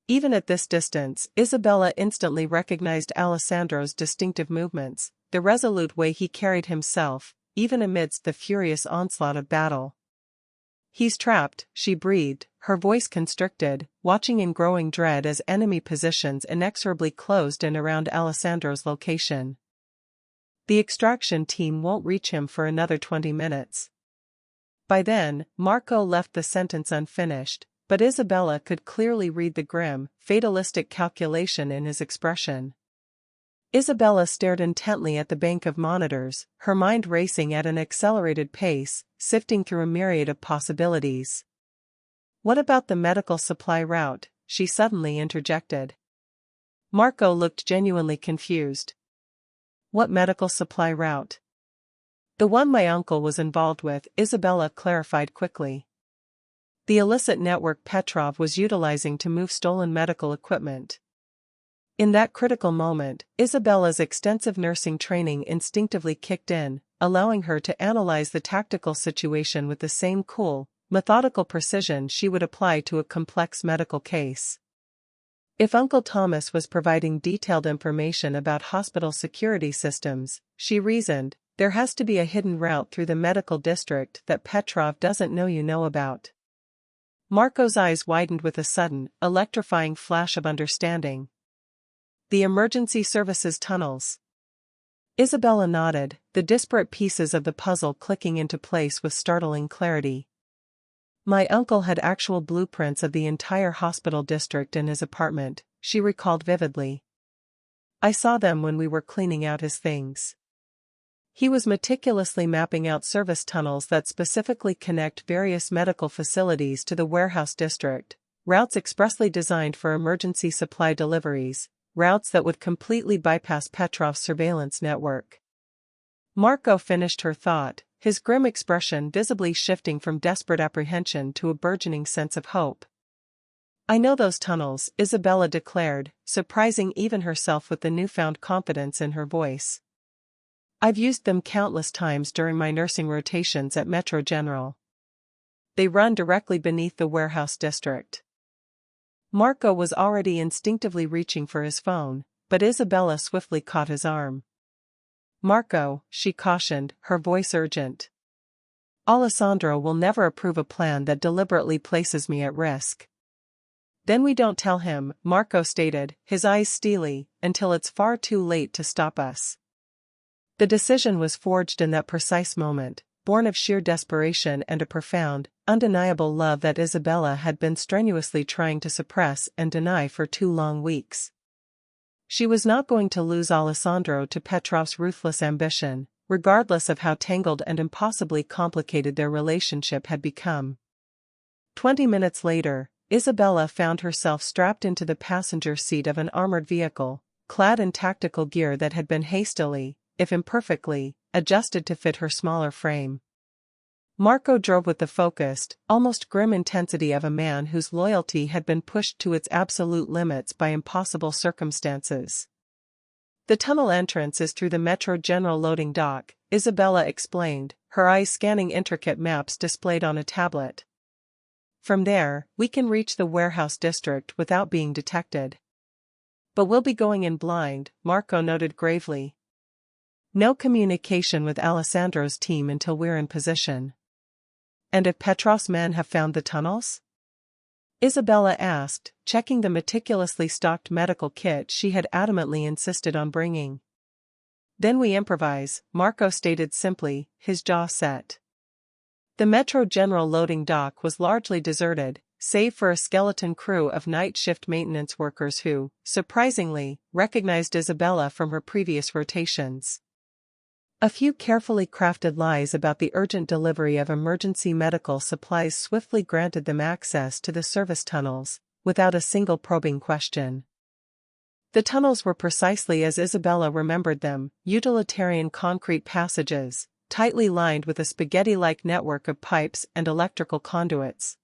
Even at this distance, Isabella instantly recognized Alessandro's distinctive movements, the resolute way he carried himself, even amidst the furious onslaught of battle. "He's trapped," she breathed, her voice constricted, watching in growing dread as enemy positions inexorably closed in around Alessandro's location. "The extraction team won't reach him for another 20 minutes. By then, Marco left the sentence unfinished, but Isabella could clearly read the grim, fatalistic calculation in his expression. Isabella stared intently at the bank of monitors, her mind racing at an accelerated pace, sifting through a myriad of possibilities. "What about the medical supply route?" she suddenly interjected. Marco looked genuinely confused. "What medical supply route?" "The one my uncle was involved with," Isabella clarified quickly. "The illicit network Petrov was utilizing to move stolen medical equipment." In that critical moment, Isabella's extensive nursing training instinctively kicked in, allowing her to analyze the tactical situation with the same cool, methodical precision she would apply to a complex medical case. If Uncle Thomas was providing detailed information about hospital security systems, she reasoned, there has to be a hidden route through the medical district that Petrov doesn't know about. Marco's eyes widened with a sudden, electrifying flash of understanding. "The emergency services tunnels." Isabella nodded, the disparate pieces of the puzzle clicking into place with startling clarity. "My uncle had actual blueprints of the entire hospital district in his apartment," she recalled vividly. "I saw them when we were cleaning out his things." He was meticulously mapping out service tunnels that specifically connect various medical facilities to the warehouse district, routes expressly designed for emergency supply deliveries, routes that would completely bypass Petrov's surveillance network. Marco finished her thought, his grim expression visibly shifting from desperate apprehension to a burgeoning sense of hope. "I know those tunnels," Isabella declared, surprising even herself with the newfound confidence in her voice. "I've used them countless times during my nursing rotations at Metro General. They run directly beneath the warehouse district." Marco was already instinctively reaching for his phone, but Isabella swiftly caught his arm. "Marco," she cautioned, her voice urgent. "Alessandro will never approve a plan that deliberately places me at risk." "Then we don't tell him," Marco stated, his eyes steely, "until it's far too late to stop us." The decision was forged in that precise moment, born of sheer desperation and a profound, undeniable love that Isabella had been strenuously trying to suppress and deny for 2 long weeks. She was not going to lose Alessandro to Petrov's ruthless ambition, regardless of how tangled and impossibly complicated their relationship had become. 20 minutes later, Isabella found herself strapped into the passenger seat of an armored vehicle, clad in tactical gear that had been hastily, if imperfectly, adjusted to fit her smaller frame. Marco drove with the focused, almost grim intensity of a man whose loyalty had been pushed to its absolute limits by impossible circumstances. "The tunnel entrance is through the Metro General loading dock," Isabella explained, her eyes scanning intricate maps displayed on a tablet. "From there, we can reach the warehouse district without being detected." "But we'll be going in blind," Marco noted gravely. "No communication with Alessandro's team until we're in position." "And if Petrov's men have found the tunnels?" Isabella asked, checking the meticulously stocked medical kit she had adamantly insisted on bringing. "Then we improvise," Marco stated simply, his jaw set. The Metro General loading dock was largely deserted, save for a skeleton crew of night shift maintenance workers who, surprisingly, recognized Isabella from her previous rotations. A few carefully crafted lies about the urgent delivery of emergency medical supplies swiftly granted them access to the service tunnels, without a single probing question. The tunnels were precisely as Isabella remembered them, utilitarian concrete passages, tightly lined with a spaghetti-like network of pipes and electrical conduits.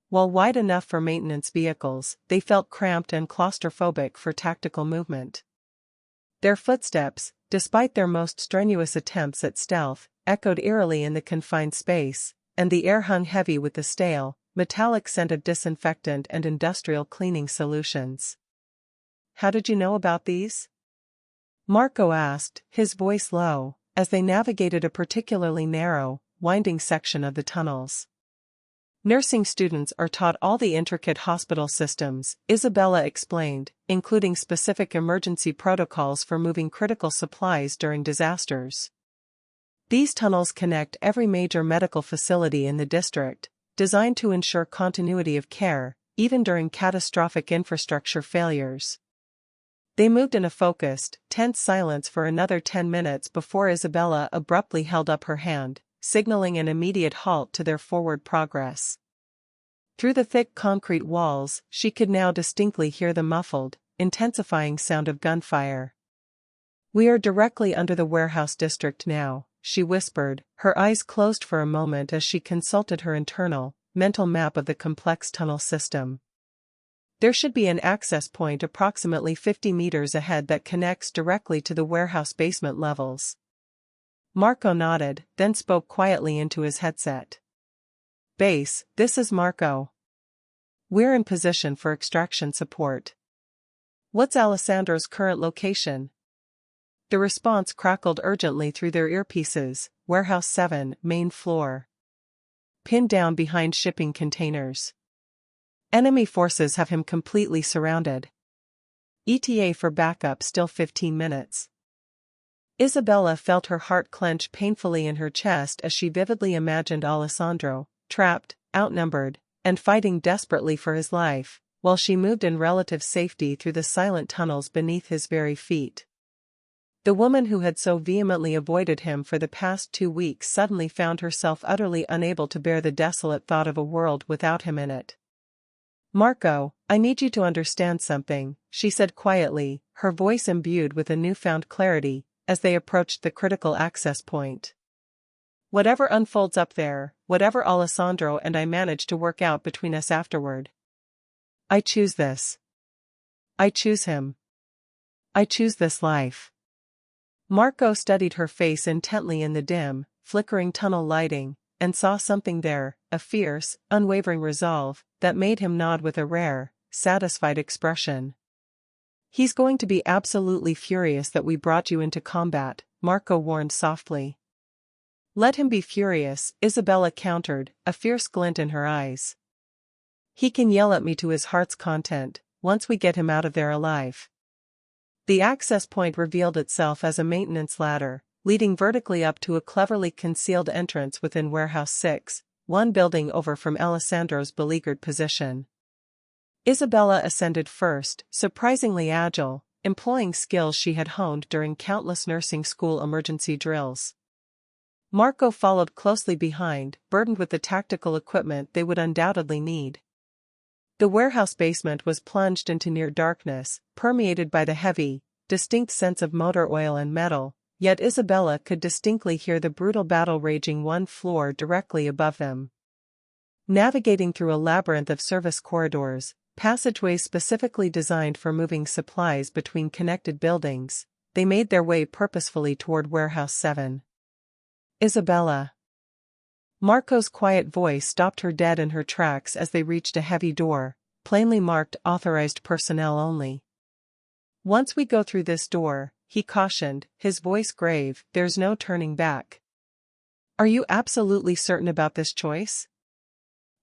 While wide enough for maintenance vehicles, they felt cramped and claustrophobic for tactical movement. Their footsteps, despite their most strenuous attempts at stealth, echoed eerily in the confined space, and the air hung heavy with the stale, metallic scent of disinfectant and industrial cleaning solutions. "How did you know about these?" Marco asked, his voice low, as they navigated a particularly narrow, winding section of the tunnels. "Nursing students are taught all the intricate hospital systems," Isabella explained, including specific emergency protocols for moving critical supplies during disasters. These tunnels connect every major medical facility in the district, designed to ensure continuity of care, even during catastrophic infrastructure failures. They moved in a focused, tense silence for another 10 minutes before Isabella abruptly held up her hand, signaling an immediate halt to their forward progress. Through the thick concrete walls, she could now distinctly hear the muffled, intensifying sound of gunfire. "We are directly under the warehouse district now," she whispered, her eyes closed for a moment as she consulted her internal, mental map of the complex tunnel system. "There should be an access point approximately 50 meters ahead that connects directly to the warehouse basement levels." Marco nodded, then spoke quietly into his headset. "Base, this is Marco. We're in position for extraction support. What's Alessandro's current location?" The response crackled urgently through their earpieces. "Warehouse 7, main floor. Pinned down behind shipping containers. Enemy forces have him completely surrounded. ETA for backup still 15 minutes. Isabella felt her heart clench painfully in her chest as she vividly imagined Alessandro, trapped, outnumbered, and fighting desperately for his life, while she moved in relative safety through the silent tunnels beneath his very feet. The woman who had so vehemently avoided him for the past 2 weeks suddenly found herself utterly unable to bear the desolate thought of a world without him in it. "Marco, I need you to understand something," she said quietly, her voice imbued with a newfound clarity, as they approached the critical access point. "Whatever unfolds up there, whatever Alessandro and I manage to work out between us afterward, I choose this. I choose him. I choose this life." Marco studied her face intently in the dim, flickering tunnel lighting, and saw something there, a fierce, unwavering resolve, that made him nod with a rare, satisfied expression. "He's going to be absolutely furious that we brought you into combat," Marco warned softly. "Let him be furious," Isabella countered, a fierce glint in her eyes. "He can yell at me to his heart's content, once we get him out of there alive." The access point revealed itself as a maintenance ladder, leading vertically up to a cleverly concealed entrance within Warehouse 6, one building over from Alessandro's beleaguered position. Isabella ascended first, surprisingly agile, employing skills she had honed during countless nursing school emergency drills. Marco followed closely behind, burdened with the tactical equipment they would undoubtedly need. The warehouse basement was plunged into near darkness, permeated by the heavy, distinct scents of motor oil and metal, yet Isabella could distinctly hear the brutal battle raging one floor directly above them. Navigating through a labyrinth of service corridors, passageways specifically designed for moving supplies between connected buildings, they made their way purposefully toward Warehouse 7. "Isabella." Marco's quiet voice stopped her dead in her tracks as they reached a heavy door, plainly marked "Authorized personnel only." "Once we go through this door," he cautioned, his voice grave, "there's no turning back." "Are you absolutely certain about this choice?"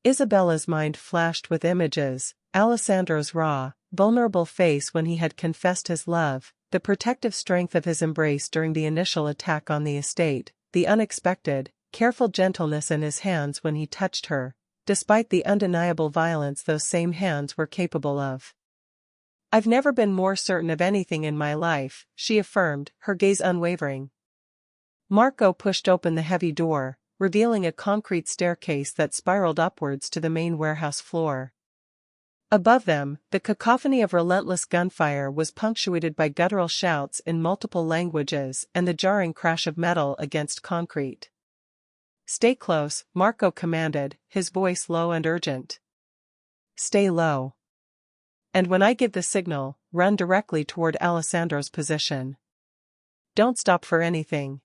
Isabella's mind flashed with images: Alessandro's raw, vulnerable face when he had confessed his love, the protective strength of his embrace during the initial attack on the estate, the unexpected, careful gentleness in his hands when he touched her, despite the undeniable violence those same hands were capable of. "I've never been more certain of anything in my life," she affirmed, her gaze unwavering. Marco pushed open the heavy door, revealing a concrete staircase that spiraled upwards to the main warehouse floor. Above them, the cacophony of relentless gunfire was punctuated by guttural shouts in multiple languages and the jarring crash of metal against concrete. "Stay close," Marco commanded, his voice low and urgent. "Stay low. And when I give the signal, run directly toward Alessandro's position. Don't stop for anything."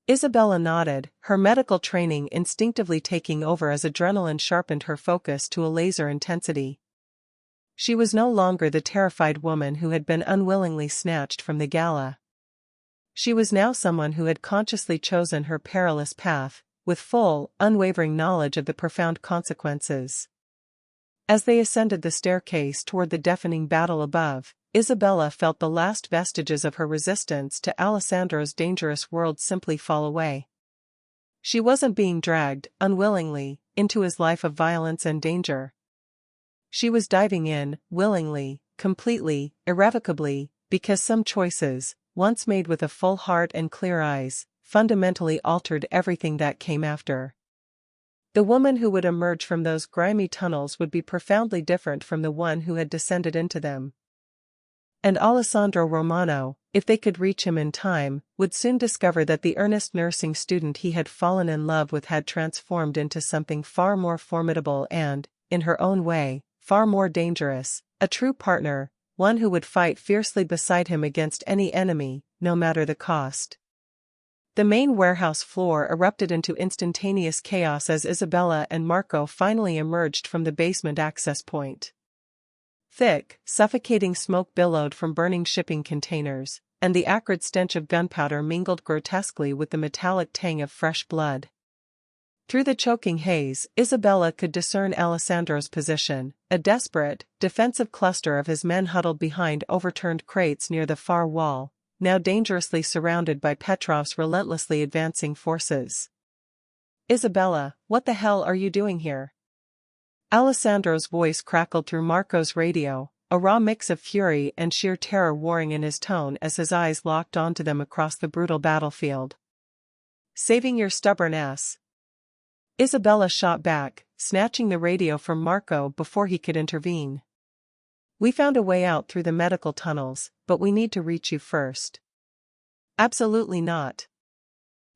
Isabella nodded, her medical training instinctively taking over as adrenaline sharpened her focus to a laser intensity. She was no longer the terrified woman who had been unwillingly snatched from the Gala. She was now someone who had consciously chosen her perilous path, with full, unwavering knowledge of the profound consequences. As they ascended the staircase toward the deafening battle above, Isabella felt the last vestiges of her resistance to Alessandro's dangerous world simply fall away. She wasn't being dragged, unwillingly, into his life of violence and danger. She was diving in, willingly, completely, irrevocably, because some choices, once made with a full heart and clear eyes, fundamentally altered everything that came after. The woman who would emerge from those grimy tunnels would be profoundly different from the one who had descended into them. And Alessandro Romano, if they could reach him in time, would soon discover that the earnest nursing student he had fallen in love with had transformed into something far more formidable and, in her own way, far more dangerous, a true partner, one who would fight fiercely beside him against any enemy, no matter the cost. The main warehouse floor erupted into instantaneous chaos as Isabella and Marco finally emerged from the basement access point. Thick, suffocating smoke billowed from burning shipping containers, and the acrid stench of gunpowder mingled grotesquely with the metallic tang of fresh blood. Through the choking haze, Isabella could discern Alessandro's position, a desperate, defensive cluster of his men huddled behind overturned crates near the far wall, now dangerously surrounded by Petrov's relentlessly advancing forces. "Isabella, what the hell are you doing here?" Alessandro's voice crackled through Marco's radio, a raw mix of fury and sheer terror warring in his tone as his eyes locked onto them across the brutal battlefield. "Saving your stubborn ass." Isabella shot back, snatching the radio from Marco before he could intervene. "We found a way out through the medical tunnels, but we need to reach you first." "Absolutely not.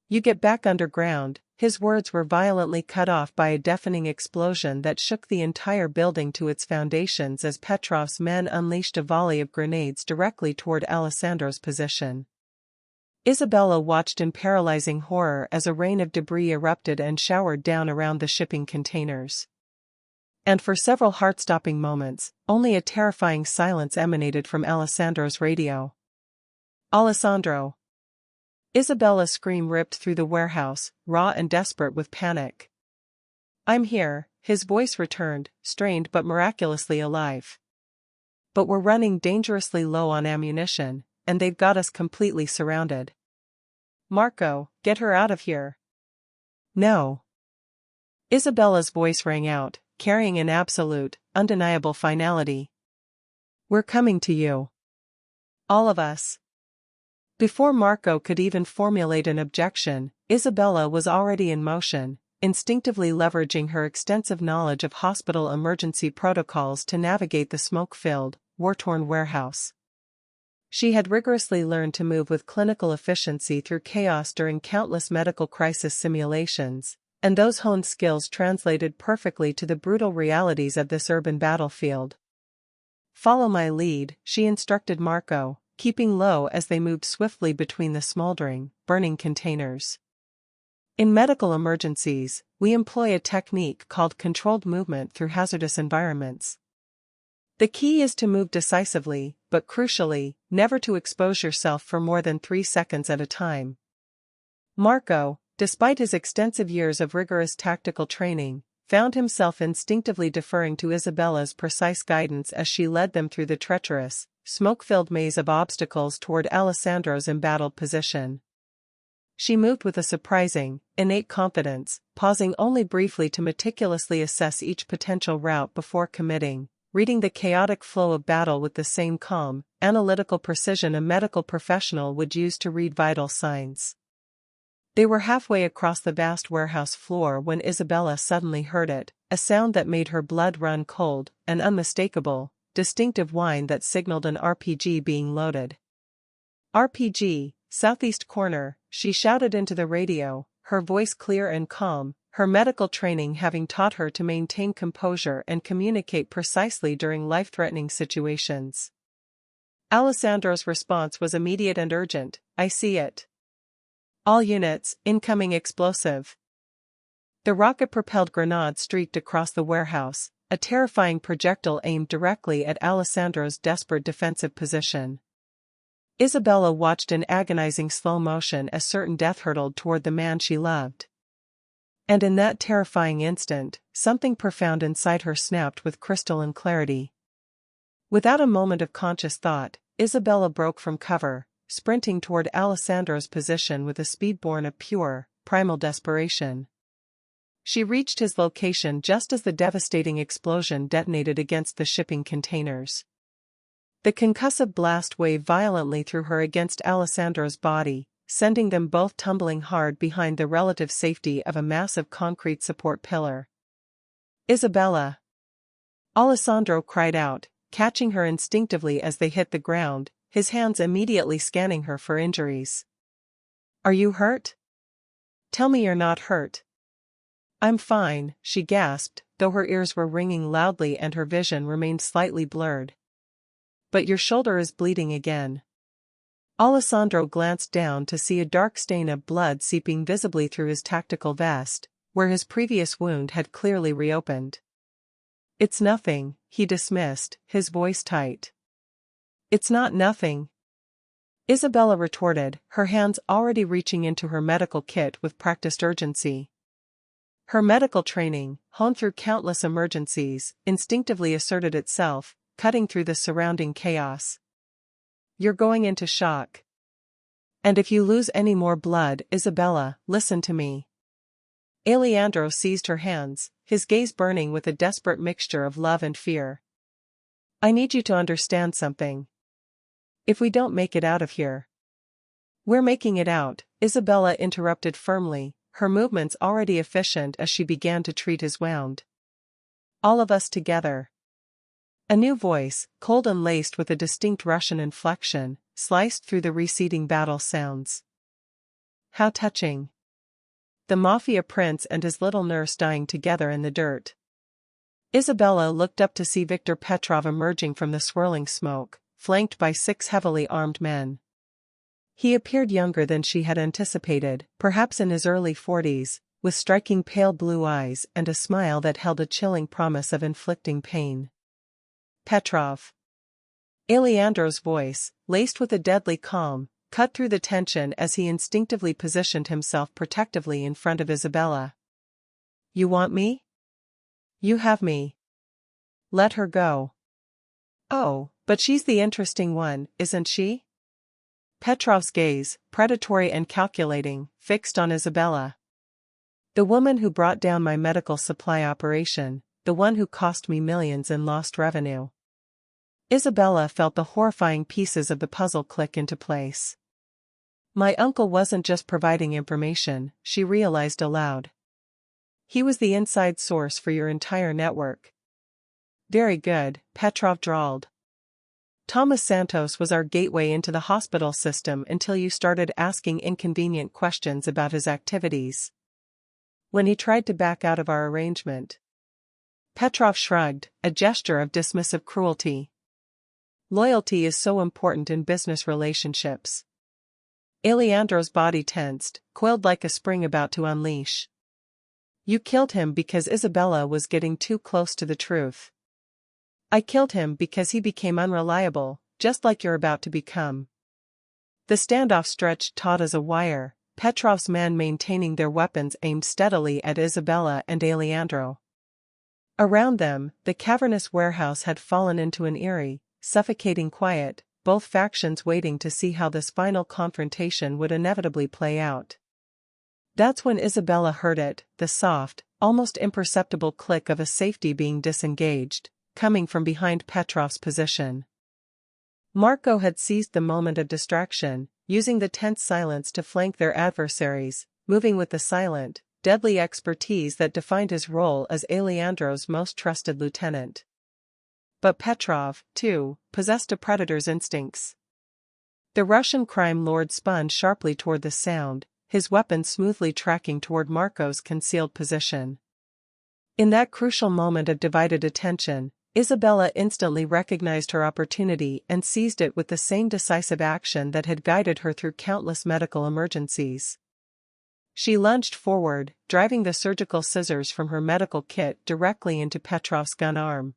You get back underground." His words were violently cut off by a deafening explosion that shook the entire building to its foundations as Petrov's men unleashed a volley of grenades directly toward Alessandro's position. Isabella watched in paralyzing horror as a rain of debris erupted and showered down around the shipping containers. And for several heart-stopping moments, only a terrifying silence emanated from Alessandro's radio. "Alessandro!" Isabella's scream ripped through the warehouse, raw and desperate with panic. "I'm here," his voice returned, strained but miraculously alive. "But we're running dangerously low on ammunition, and they've got us completely surrounded." "Marco, get her out of here." "No." Isabella's voice rang out, carrying an absolute, undeniable finality. "We're coming to you. All of us." Before Marco could even formulate an objection, Isabella was already in motion, instinctively leveraging her extensive knowledge of hospital emergency protocols to navigate the smoke-filled, war-torn warehouse. She had rigorously learned to move with clinical efficiency through chaos during countless medical crisis simulations, and those honed skills translated perfectly to the brutal realities of this urban battlefield. "Follow my lead," she instructed Marco, keeping low as they moved swiftly between the smoldering, burning containers. In medical emergencies, we employ a technique called controlled movement through hazardous environments. The key is to move decisively, but crucially, never to expose yourself for more than 3 seconds at a time. Marco, despite his extensive years of rigorous tactical training, found himself instinctively deferring to Isabella's precise guidance as she led them through the treacherous, smoke-filled maze of obstacles toward Alessandro's embattled position. She moved with a surprising, innate confidence, pausing only briefly to meticulously assess each potential route before committing, reading the chaotic flow of battle with the same calm, analytical precision a medical professional would use to read vital signs. They were halfway across the vast warehouse floor when Isabella suddenly heard it, a sound that made her blood run cold, an unmistakable, distinctive whine that signaled an RPG being loaded. "RPG, southeast corner," she shouted into the radio, her voice clear and calm, her medical training having taught her to maintain composure and communicate precisely during life-threatening situations. Alessandro's response was immediate and urgent. "I see it. All units, incoming explosive." The rocket-propelled grenade streaked across the warehouse, a terrifying projectile aimed directly at Alessandro's desperate defensive position. Isabella watched in agonizing slow motion as certain death hurtled toward the man she loved. And in that terrifying instant, something profound inside her snapped with crystalline clarity. Without a moment of conscious thought, Isabella broke from cover, sprinting toward Alessandro's position with a speed born of pure, primal desperation. She reached his location just as the devastating explosion detonated against the shipping containers. The concussive blast waved violently through her against Alessandro's body, sending them both tumbling hard behind the relative safety of a massive concrete support pillar. "Isabella!" Alessandro cried out, catching her instinctively as they hit the ground, his hands immediately scanning her for injuries. "Are you hurt? Tell me you're not hurt." "I'm fine," she gasped, though her ears were ringing loudly and her vision remained slightly blurred. "But your shoulder is bleeding again." Alessandro glanced down to see a dark stain of blood seeping visibly through his tactical vest, where his previous wound had clearly reopened. "It's nothing," he dismissed, his voice tight. "It's not nothing," Isabella retorted, her hands already reaching into her medical kit with practiced urgency. Her medical training, honed through countless emergencies, instinctively asserted itself, cutting through the surrounding chaos. "You're going into shock. And if you lose any more blood, Isabella, listen to me." Alessandro seized her hands, his gaze burning with a desperate mixture of love and fear. "I need you to understand something. If we don't make it out of here—" "We're making it out," Isabella interrupted firmly, her movements already efficient as she began to treat his wound. "All of us together." A new voice, cold and laced with a distinct Russian inflection, sliced through the receding battle sounds. How touching. The Mafia prince and his little nurse dying together in the dirt. Isabella looked up to see Viktor Petrov emerging from the swirling smoke, flanked by 6 heavily armed men. He appeared younger than she had anticipated, perhaps in his early 40s, with striking pale blue eyes and a smile that held a chilling promise of inflicting pain. "Petrov." Alessandro's voice, laced with a deadly calm, cut through the tension as he instinctively positioned himself protectively in front of Isabella. "You want me? You have me. Let her go." "Oh, but she's the interesting one, isn't she?" Petrov's gaze, predatory and calculating, fixed on Isabella. "The woman who brought down my medical supply operation, the one who cost me millions in lost revenue." Isabella felt the horrifying pieces of the puzzle click into place. "My uncle wasn't just providing information," she realized aloud. "He was the inside source for your entire network." "Very good," Petrov drawled. "Thomas Santos was our gateway into the hospital system until you started asking inconvenient questions about his activities. When he tried to back out of our arrangement." Petrov shrugged, a gesture of dismissive cruelty. "Loyalty is so important in business relationships." Alessandro's body tensed, coiled like a spring about to unleash. "You killed him because Isabella was getting too close to the truth." "I killed him because he became unreliable, just like you're about to become." The standoff stretched taut as a wire, Petrov's men maintaining their weapons aimed steadily at Isabella and Alessandro. Around them, the cavernous warehouse had fallen into an eerie, suffocating quiet, both factions waiting to see how this final confrontation would inevitably play out. That's when Isabella heard it, the soft, almost imperceptible click of a safety being disengaged, coming from behind Petrov's position. Marco had seized the moment of distraction, using the tense silence to flank their adversaries, moving with the silent, deadly expertise that defined his role as Alessandro's most trusted lieutenant. But Petrov, too, possessed a predator's instincts. The Russian crime lord spun sharply toward the sound, his weapon smoothly tracking toward Marco's concealed position. In that crucial moment of divided attention, Isabella instantly recognized her opportunity and seized it with the same decisive action that had guided her through countless medical emergencies. She lunged forward, driving the surgical scissors from her medical kit directly into Petrov's gun arm.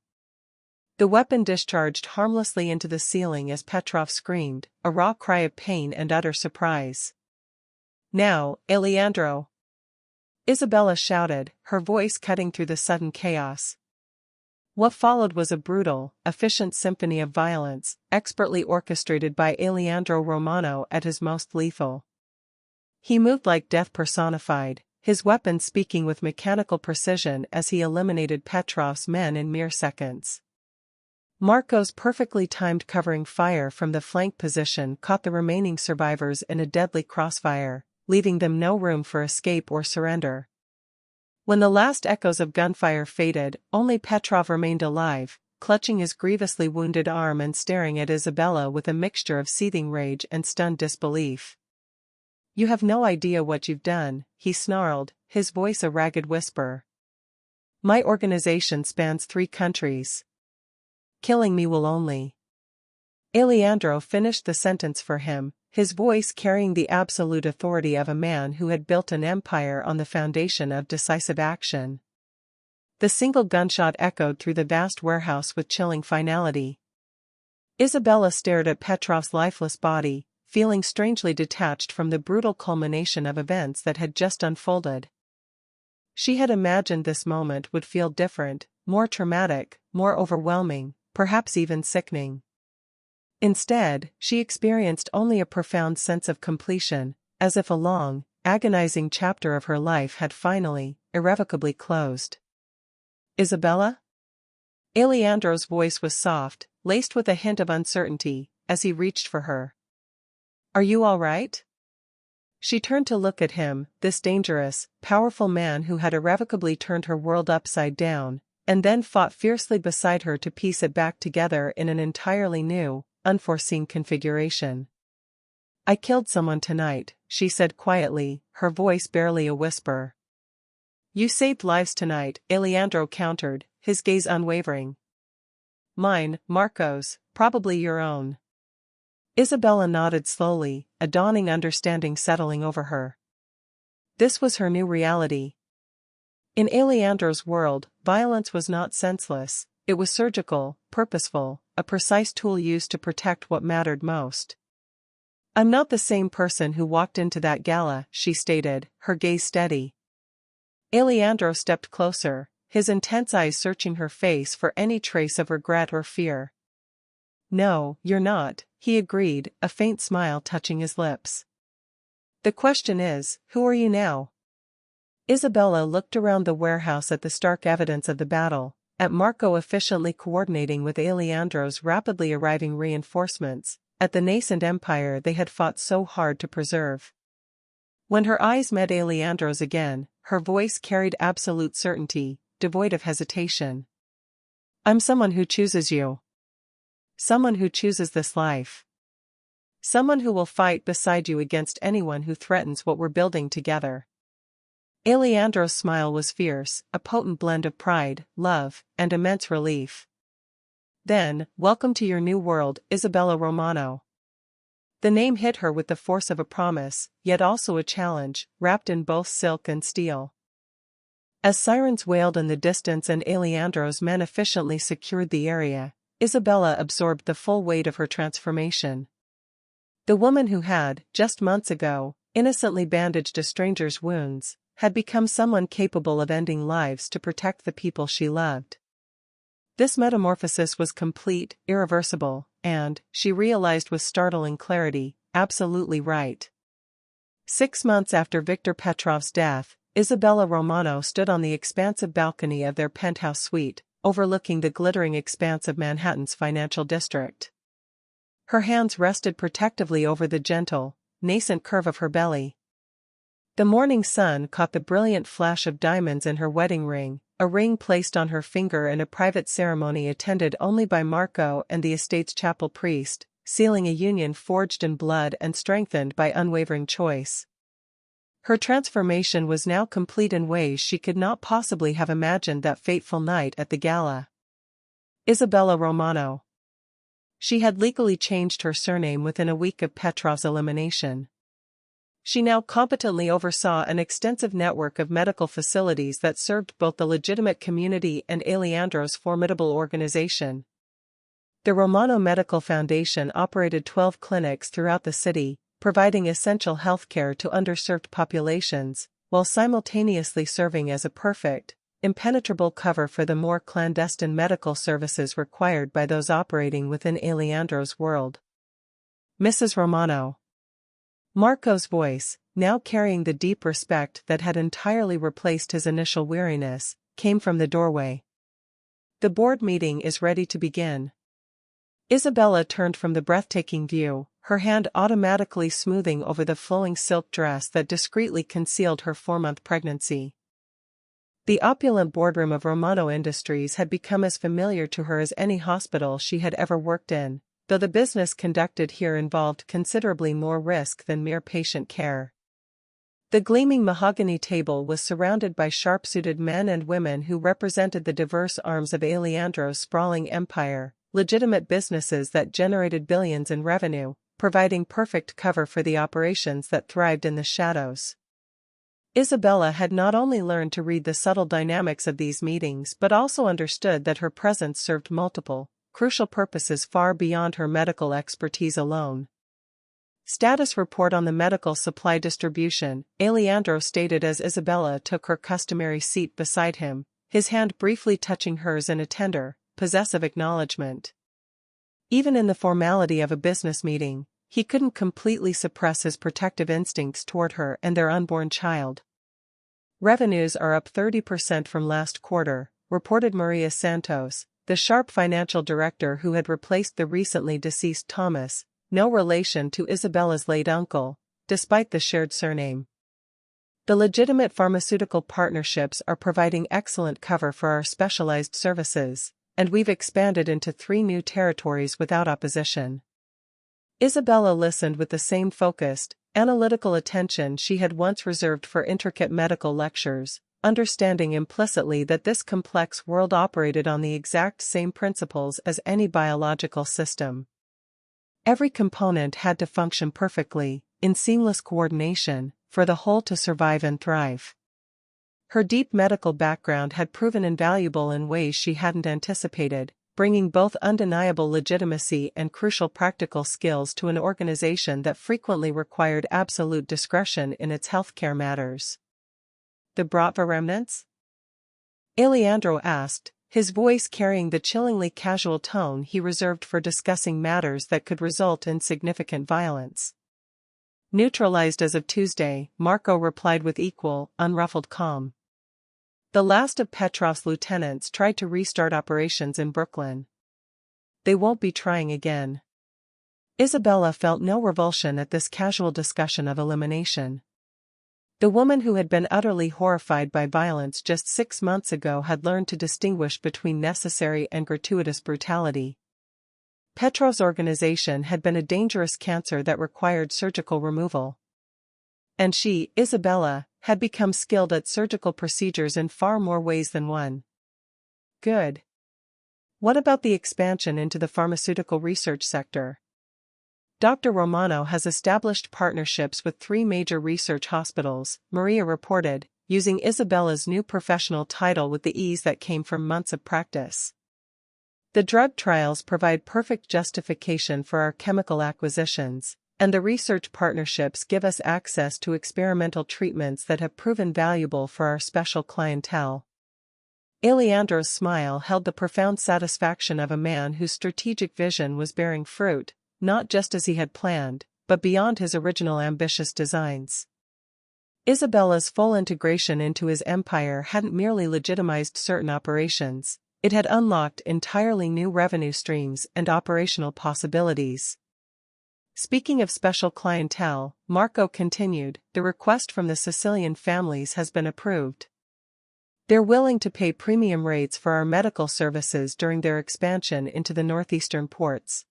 The weapon discharged harmlessly into the ceiling as Petrov screamed, a raw cry of pain and utter surprise. "Now, Alessandro!" Isabella shouted, her voice cutting through the sudden chaos. What followed was a brutal, efficient symphony of violence, expertly orchestrated by Alessandro Romano at his most lethal. He moved like death personified, his weapon speaking with mechanical precision as he eliminated Petrov's men in mere seconds. Marco's perfectly timed covering fire from the flank position caught the remaining survivors in a deadly crossfire, leaving them no room for escape or surrender. When the last echoes of gunfire faded, only Petrov remained alive, clutching his grievously wounded arm and staring at Isabella with a mixture of seething rage and stunned disbelief. "You have no idea what you've done," he snarled, his voice a ragged whisper. "My organization spans 3 countries. Killing me will only—" Alejandro finished the sentence for him, his voice carrying the absolute authority of a man who had built an empire on the foundation of decisive action. The single gunshot echoed through the vast warehouse with chilling finality. Isabella stared at Petrov's lifeless body, feeling strangely detached from the brutal culmination of events that had just unfolded. She had imagined this moment would feel different, more traumatic, more overwhelming, perhaps even sickening. Instead, she experienced only a profound sense of completion, as if a long, agonizing chapter of her life had finally, irrevocably closed. "Isabella?" Alejandro's voice was soft, laced with a hint of uncertainty, as he reached for her. "Are you all right?" She turned to look at him, this dangerous, powerful man who had irrevocably turned her world upside down, and then fought fiercely beside her to piece it back together in an entirely new, unforeseen configuration. "I killed someone tonight," she said quietly, her voice barely a whisper. "You saved lives tonight," Alejandro countered, his gaze unwavering. "Mine, Marco's, probably your own." Isabella nodded slowly, a dawning understanding settling over her. This was her new reality. In Alejandro's world, violence was not senseless, it was surgical, purposeful, a precise tool used to protect what mattered most. "I'm not the same person who walked into that gala," she stated, her gaze steady. Alejandro stepped closer, his intense eyes searching her face for any trace of regret or fear. "No, you're not," he agreed, a faint smile touching his lips. "The question is, who are you now?" Isabella looked around the warehouse at the stark evidence of the battle, at Marco efficiently coordinating with Alejandro's rapidly arriving reinforcements, at the nascent empire they had fought so hard to preserve. When her eyes met Alejandro's again, her voice carried absolute certainty, devoid of hesitation. "I'm someone who chooses you. Someone who chooses this life. Someone who will fight beside you against anyone who threatens what we're building together." Alejandro's smile was fierce, a potent blend of pride, love, and immense relief. "Then, welcome to your new world, Isabella Romano." The name hit her with the force of a promise, yet also a challenge, wrapped in both silk and steel. As sirens wailed in the distance and Alejandro's men efficiently secured the area, Isabella absorbed the full weight of her transformation. The woman who had, just months ago, innocently bandaged a stranger's wounds, had become someone capable of ending lives to protect the people she loved. This metamorphosis was complete, irreversible, and, she realized with startling clarity, absolutely right. 6 months after Victor Petrov's death, Isabella Romano stood on the expansive balcony of their penthouse suite, overlooking the glittering expanse of Manhattan's financial district. Her hands rested protectively over the gentle, nascent curve of her belly. The morning sun caught the brilliant flash of diamonds in her wedding ring, a ring placed on her finger in a private ceremony attended only by Marco and the estate's chapel priest, sealing a union forged in blood and strengthened by unwavering choice. Her transformation was now complete in ways she could not possibly have imagined that fateful night at the gala. Isabella Romano. She had legally changed her surname within a week of Petrov's elimination. She now competently oversaw an extensive network of medical facilities that served both the legitimate community and Alejandro's formidable organization. The Romano Medical Foundation operated 12 clinics throughout the city, providing essential healthcare to underserved populations, while simultaneously serving as a perfect, impenetrable cover for the more clandestine medical services required by those operating within Alejandro's world. "Mrs. Romano." Marco's voice, now carrying the deep respect that had entirely replaced his initial weariness, came from the doorway. "The board meeting is ready to begin." Isabella turned from the breathtaking view, her hand automatically smoothing over the flowing silk dress that discreetly concealed her 4-month pregnancy. The opulent boardroom of Romano Industries had become as familiar to her as any hospital she had ever worked in, though the business conducted here involved considerably more risk than mere patient care. The gleaming mahogany table was surrounded by sharp-suited men and women who represented the diverse arms of Alejandro's sprawling empire, legitimate businesses that generated billions in revenue, providing perfect cover for the operations that thrived in the shadows. Isabella had not only learned to read the subtle dynamics of these meetings but also understood that her presence served multiple, crucial purposes far beyond her medical expertise alone. Status report on the medical supply distribution, Alejandro stated as Isabella took her customary seat beside him, his hand briefly touching hers in a tender, possessive acknowledgement. Even in the formality of a business meeting, he couldn't completely suppress his protective instincts toward her and their unborn child. Revenues are up 30% from last quarter, reported Maria Santos, the sharp financial director who had replaced the recently deceased Thomas, no relation to Isabella's late uncle, despite the shared surname. The legitimate pharmaceutical partnerships are providing excellent cover for our specialized services, and we've expanded into 3 new territories without opposition. Isabella listened with the same focused, analytical attention she had once reserved for intricate medical lectures, understanding implicitly that this complex world operated on the exact same principles as any biological system. Every component had to function perfectly, in seamless coordination, for the whole to survive and thrive. Her deep medical background had proven invaluable in ways she hadn't anticipated, bringing both undeniable legitimacy and crucial practical skills to an organization that frequently required absolute discretion in its healthcare matters. The Bratva remnants? Alejandro asked, his voice carrying the chillingly casual tone he reserved for discussing matters that could result in significant violence. Neutralized as of Tuesday, Marco replied with equal, unruffled calm. The last of Petrov's lieutenants tried to restart operations in Brooklyn. They won't be trying again. Isabella felt no revulsion at this casual discussion of elimination. The woman who had been utterly horrified by violence just 6 months ago had learned to distinguish between necessary and gratuitous brutality. Petrov's organization had been a dangerous cancer that required surgical removal. And she, Isabella, had become skilled at surgical procedures in far more ways than one. Good. What about the expansion into the pharmaceutical research sector? Dr. Romano has established partnerships with 3 major research hospitals, Maria reported, using Isabella's new professional title with the ease that came from months of practice. The drug trials provide perfect justification for our chemical acquisitions, and the research partnerships give us access to experimental treatments that have proven valuable for our special clientele. Alejandro's smile held the profound satisfaction of a man whose strategic vision was bearing fruit, not just as he had planned, but beyond his original ambitious designs. Isabella's full integration into his empire hadn't merely legitimized certain operations, it had unlocked entirely new revenue streams and operational possibilities. Speaking of special clientele, Marco continued, the request from the Sicilian families has been approved. They're willing to pay premium rates for our medical services during their expansion into the northeastern ports.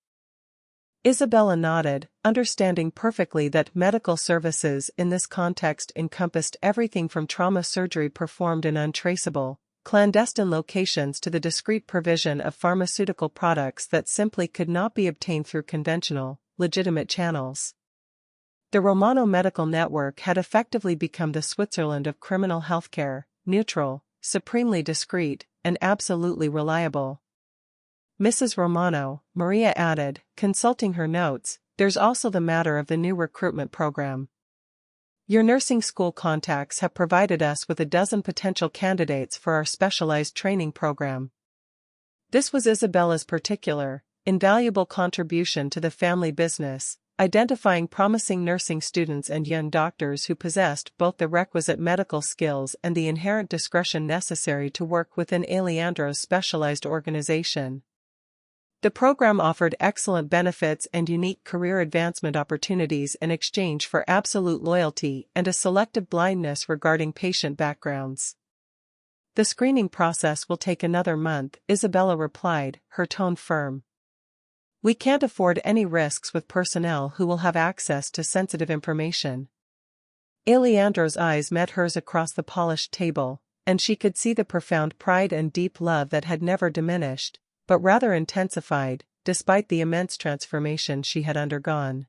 Isabella nodded, understanding perfectly that medical services in this context encompassed everything from trauma surgery performed in untraceable, clandestine locations to the discreet provision of pharmaceutical products that simply could not be obtained through conventional, legitimate channels. The Romano Medical Network had effectively become the Switzerland of criminal healthcare, neutral, supremely discreet, and absolutely reliable. Mrs. Romano, Maria added, consulting her notes, there's also the matter of the new recruitment program. Your nursing school contacts have provided us with a dozen potential candidates for our specialized training program. This was Isabella's particular, invaluable contribution to the family business, identifying promising nursing students and young doctors who possessed both the requisite medical skills and the inherent discretion necessary to work within Alejandro's specialized organization. The program offered excellent benefits and unique career advancement opportunities in exchange for absolute loyalty and a selective blindness regarding patient backgrounds. The screening process will take another month, Isabella replied, her tone firm. We can't afford any risks with personnel who will have access to sensitive information. Alejandro's eyes met hers across the polished table, and she could see the profound pride and deep love that had never diminished, but rather intensified, despite the immense transformation she had undergone.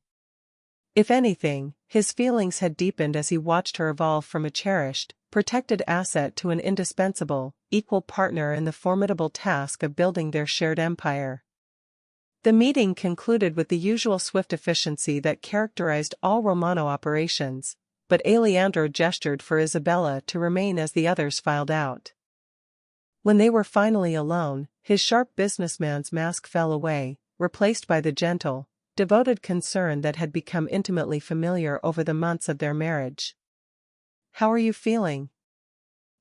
If anything, his feelings had deepened as he watched her evolve from a cherished, protected asset to an indispensable, equal partner in the formidable task of building their shared empire. The meeting concluded with the usual swift efficiency that characterized all Romano operations, but Alejandro gestured for Isabella to remain as the others filed out. When they were finally alone, his sharp businessman's mask fell away, replaced by the gentle, devoted concern that had become intimately familiar over the months of their marriage. How are you feeling?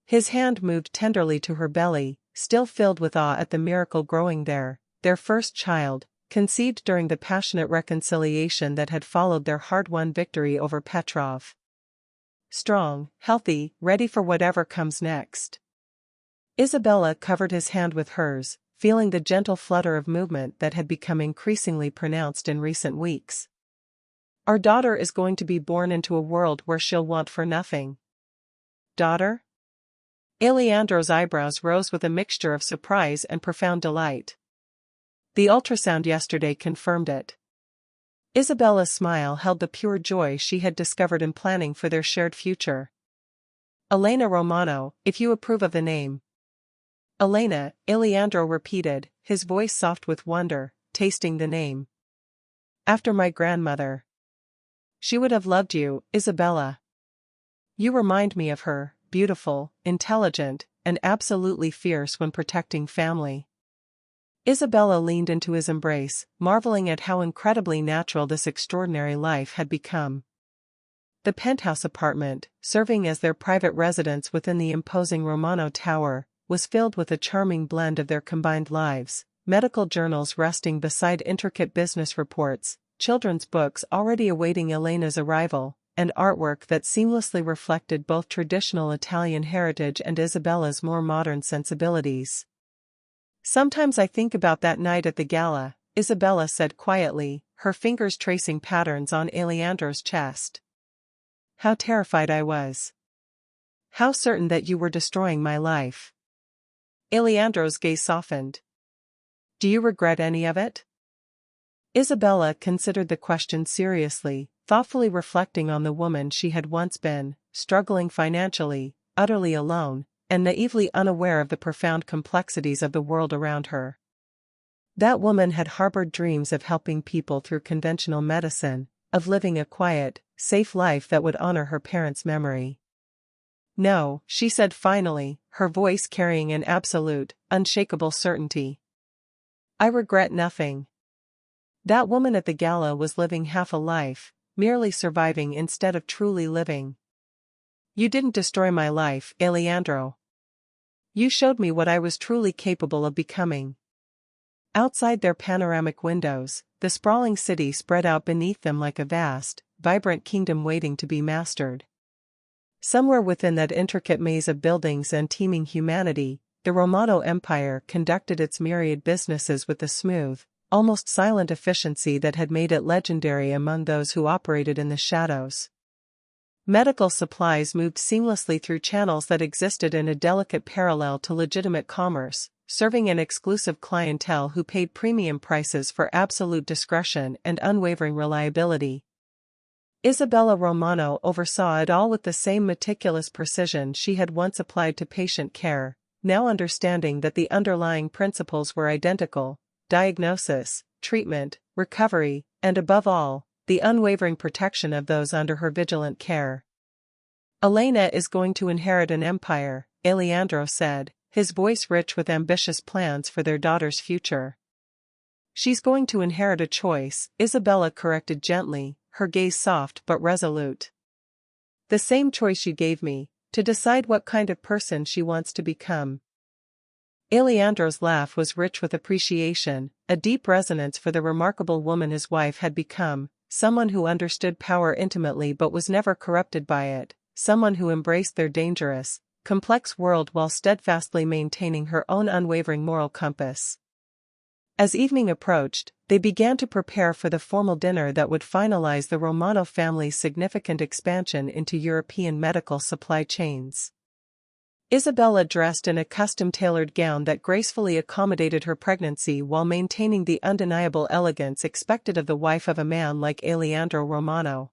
His hand moved tenderly to her belly, still filled with awe at the miracle growing there, their first child, conceived during the passionate reconciliation that had followed their hard-won victory over Petrov. Strong, healthy, ready for whatever comes next. Isabella covered his hand with hers, feeling the gentle flutter of movement that had become increasingly pronounced in recent weeks. Our daughter is going to be born into a world where she'll want for nothing. Daughter? Alejandro's eyebrows rose with a mixture of surprise and profound delight. The ultrasound yesterday confirmed it. Isabella's smile held the pure joy she had discovered in planning for their shared future. Elena Romano, if you approve of the name. Elena, Alejandro repeated, his voice soft with wonder, tasting the name. After my grandmother. She would have loved you, Isabella. You remind me of her, beautiful, intelligent, and absolutely fierce when protecting family. Isabella leaned into his embrace, marveling at how incredibly natural this extraordinary life had become. The penthouse apartment, serving as their private residence within the imposing Romano Tower, was filled with a charming blend of their combined lives, medical journals resting beside intricate business reports, children's books already awaiting Elena's arrival, and artwork that seamlessly reflected both traditional Italian heritage and Isabella's more modern sensibilities. Sometimes I think about that night at the gala, Isabella said quietly, her fingers tracing patterns on Alejandro's chest. How terrified I was. How certain that you were destroying my life. Alejandro's gaze softened. Do you regret any of it? Isabella considered the question seriously, thoughtfully reflecting on the woman she had once been, struggling financially, utterly alone, and naively unaware of the profound complexities of the world around her. That woman had harbored dreams of helping people through conventional medicine, of living a quiet, safe life that would honor her parents' memory. No, she said finally, her voice carrying an absolute, unshakable certainty. I regret nothing. That woman at the gala was living half a life, merely surviving instead of truly living. You didn't destroy my life, Alejandro. You showed me what I was truly capable of becoming. Outside their panoramic windows, the sprawling city spread out beneath them like a vast, vibrant kingdom waiting to be mastered. Somewhere within that intricate maze of buildings and teeming humanity, the Romano Empire conducted its myriad businesses with the smooth, almost silent efficiency that had made it legendary among those who operated in the shadows. Medical supplies moved seamlessly through channels that existed in a delicate parallel to legitimate commerce, serving an exclusive clientele who paid premium prices for absolute discretion and unwavering reliability. Isabella Romano oversaw it all with the same meticulous precision she had once applied to patient care, now understanding that the underlying principles were identical: diagnosis, treatment, recovery, and above all, the unwavering protection of those under her vigilant care. Elena is going to inherit an empire, Alejandro said, his voice rich with ambitious plans for their daughter's future. She's going to inherit a choice, Isabella corrected gently, her gaze soft but resolute. The same choice you gave me, to decide what kind of person she wants to become. Alejandro's laugh was rich with appreciation, a deep resonance for the remarkable woman his wife had become, someone who understood power intimately but was never corrupted by it, someone who embraced their dangerous, complex world while steadfastly maintaining her own unwavering moral compass. As evening approached, they began to prepare for the formal dinner that would finalize the Romano family's significant expansion into European medical supply chains. Isabella dressed in a custom-tailored gown that gracefully accommodated her pregnancy while maintaining the undeniable elegance expected of the wife of a man like Alejandro Romano.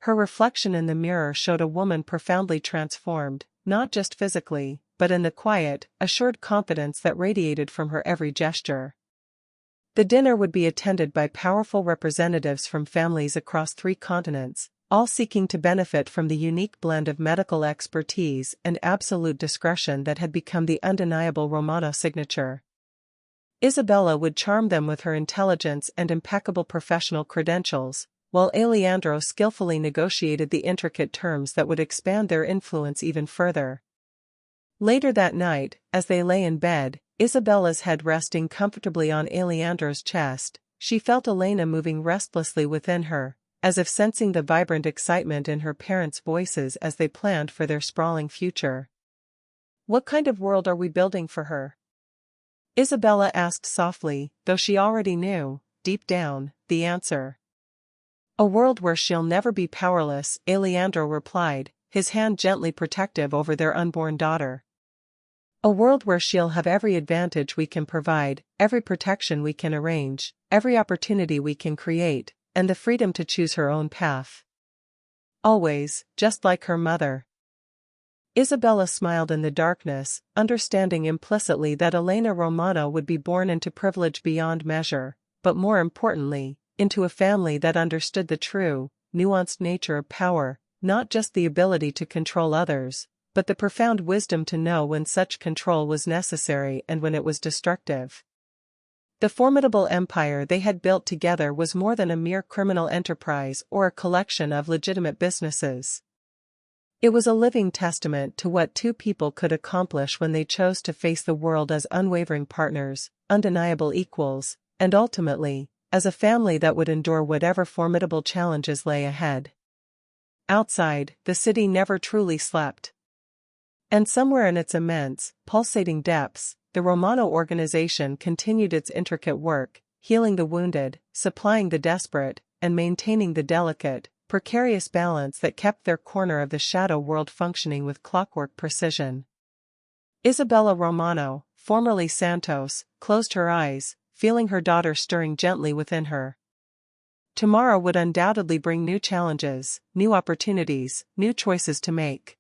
Her reflection in the mirror showed a woman profoundly transformed, not just physically, but in the quiet, assured confidence that radiated from her every gesture. The dinner would be attended by powerful representatives from families across 3 continents, all seeking to benefit from the unique blend of medical expertise and absolute discretion that had become the undeniable Romano signature. Isabella would charm them with her intelligence and impeccable professional credentials, while Alejandro skillfully negotiated the intricate terms that would expand their influence even further. Later that night, as they lay in bed, Isabella's head resting comfortably on Alejandro's chest, she felt Elena moving restlessly within her, as if sensing the vibrant excitement in her parents' voices as they planned for their sprawling future. "What kind of world are we building for her?" Isabella asked softly, though she already knew, deep down, the answer. "A world where she'll never be powerless," Alejandro replied, his hand gently protective over their unborn daughter. "A world where she'll have every advantage we can provide, every protection we can arrange, every opportunity we can create, and the freedom to choose her own path. Always, just like her mother." Isabella smiled in the darkness, understanding implicitly that Elena Romano would be born into privilege beyond measure, but more importantly, into a family that understood the true, nuanced nature of power, not just the ability to control others, but the profound wisdom to know when such control was necessary and when it was destructive. The formidable empire they had built together was more than a mere criminal enterprise or a collection of legitimate businesses. It was a living testament to what 2 people could accomplish when they chose to face the world as unwavering partners, undeniable equals, and ultimately, as a family that would endure whatever formidable challenges lay ahead. Outside, the city never truly slept. And somewhere in its immense, pulsating depths, the Romano organization continued its intricate work, healing the wounded, supplying the desperate, and maintaining the delicate, precarious balance that kept their corner of the shadow world functioning with clockwork precision. Isabella Romano, formerly Santos, closed her eyes, feeling her daughter stirring gently within her. Tomorrow would undoubtedly bring new challenges, new opportunities, new choices to make.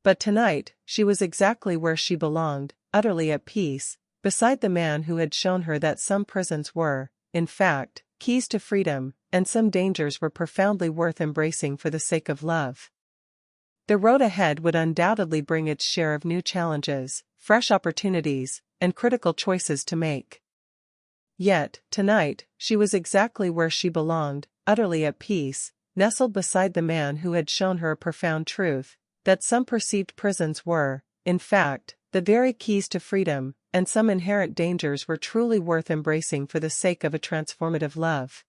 But tonight, she was exactly where she belonged, utterly at peace, beside the man who had shown her that some prisons were, in fact, keys to freedom, and some dangers were profoundly worth embracing for the sake of love. The road ahead would undoubtedly bring its share of new challenges, fresh opportunities, and critical choices to make. Yet, tonight, she was exactly where she belonged, utterly at peace, nestled beside the man who had shown her a profound truth, that some perceived prisons were, in fact, the very keys to freedom, and some inherent dangers were truly worth embracing for the sake of a transformative love.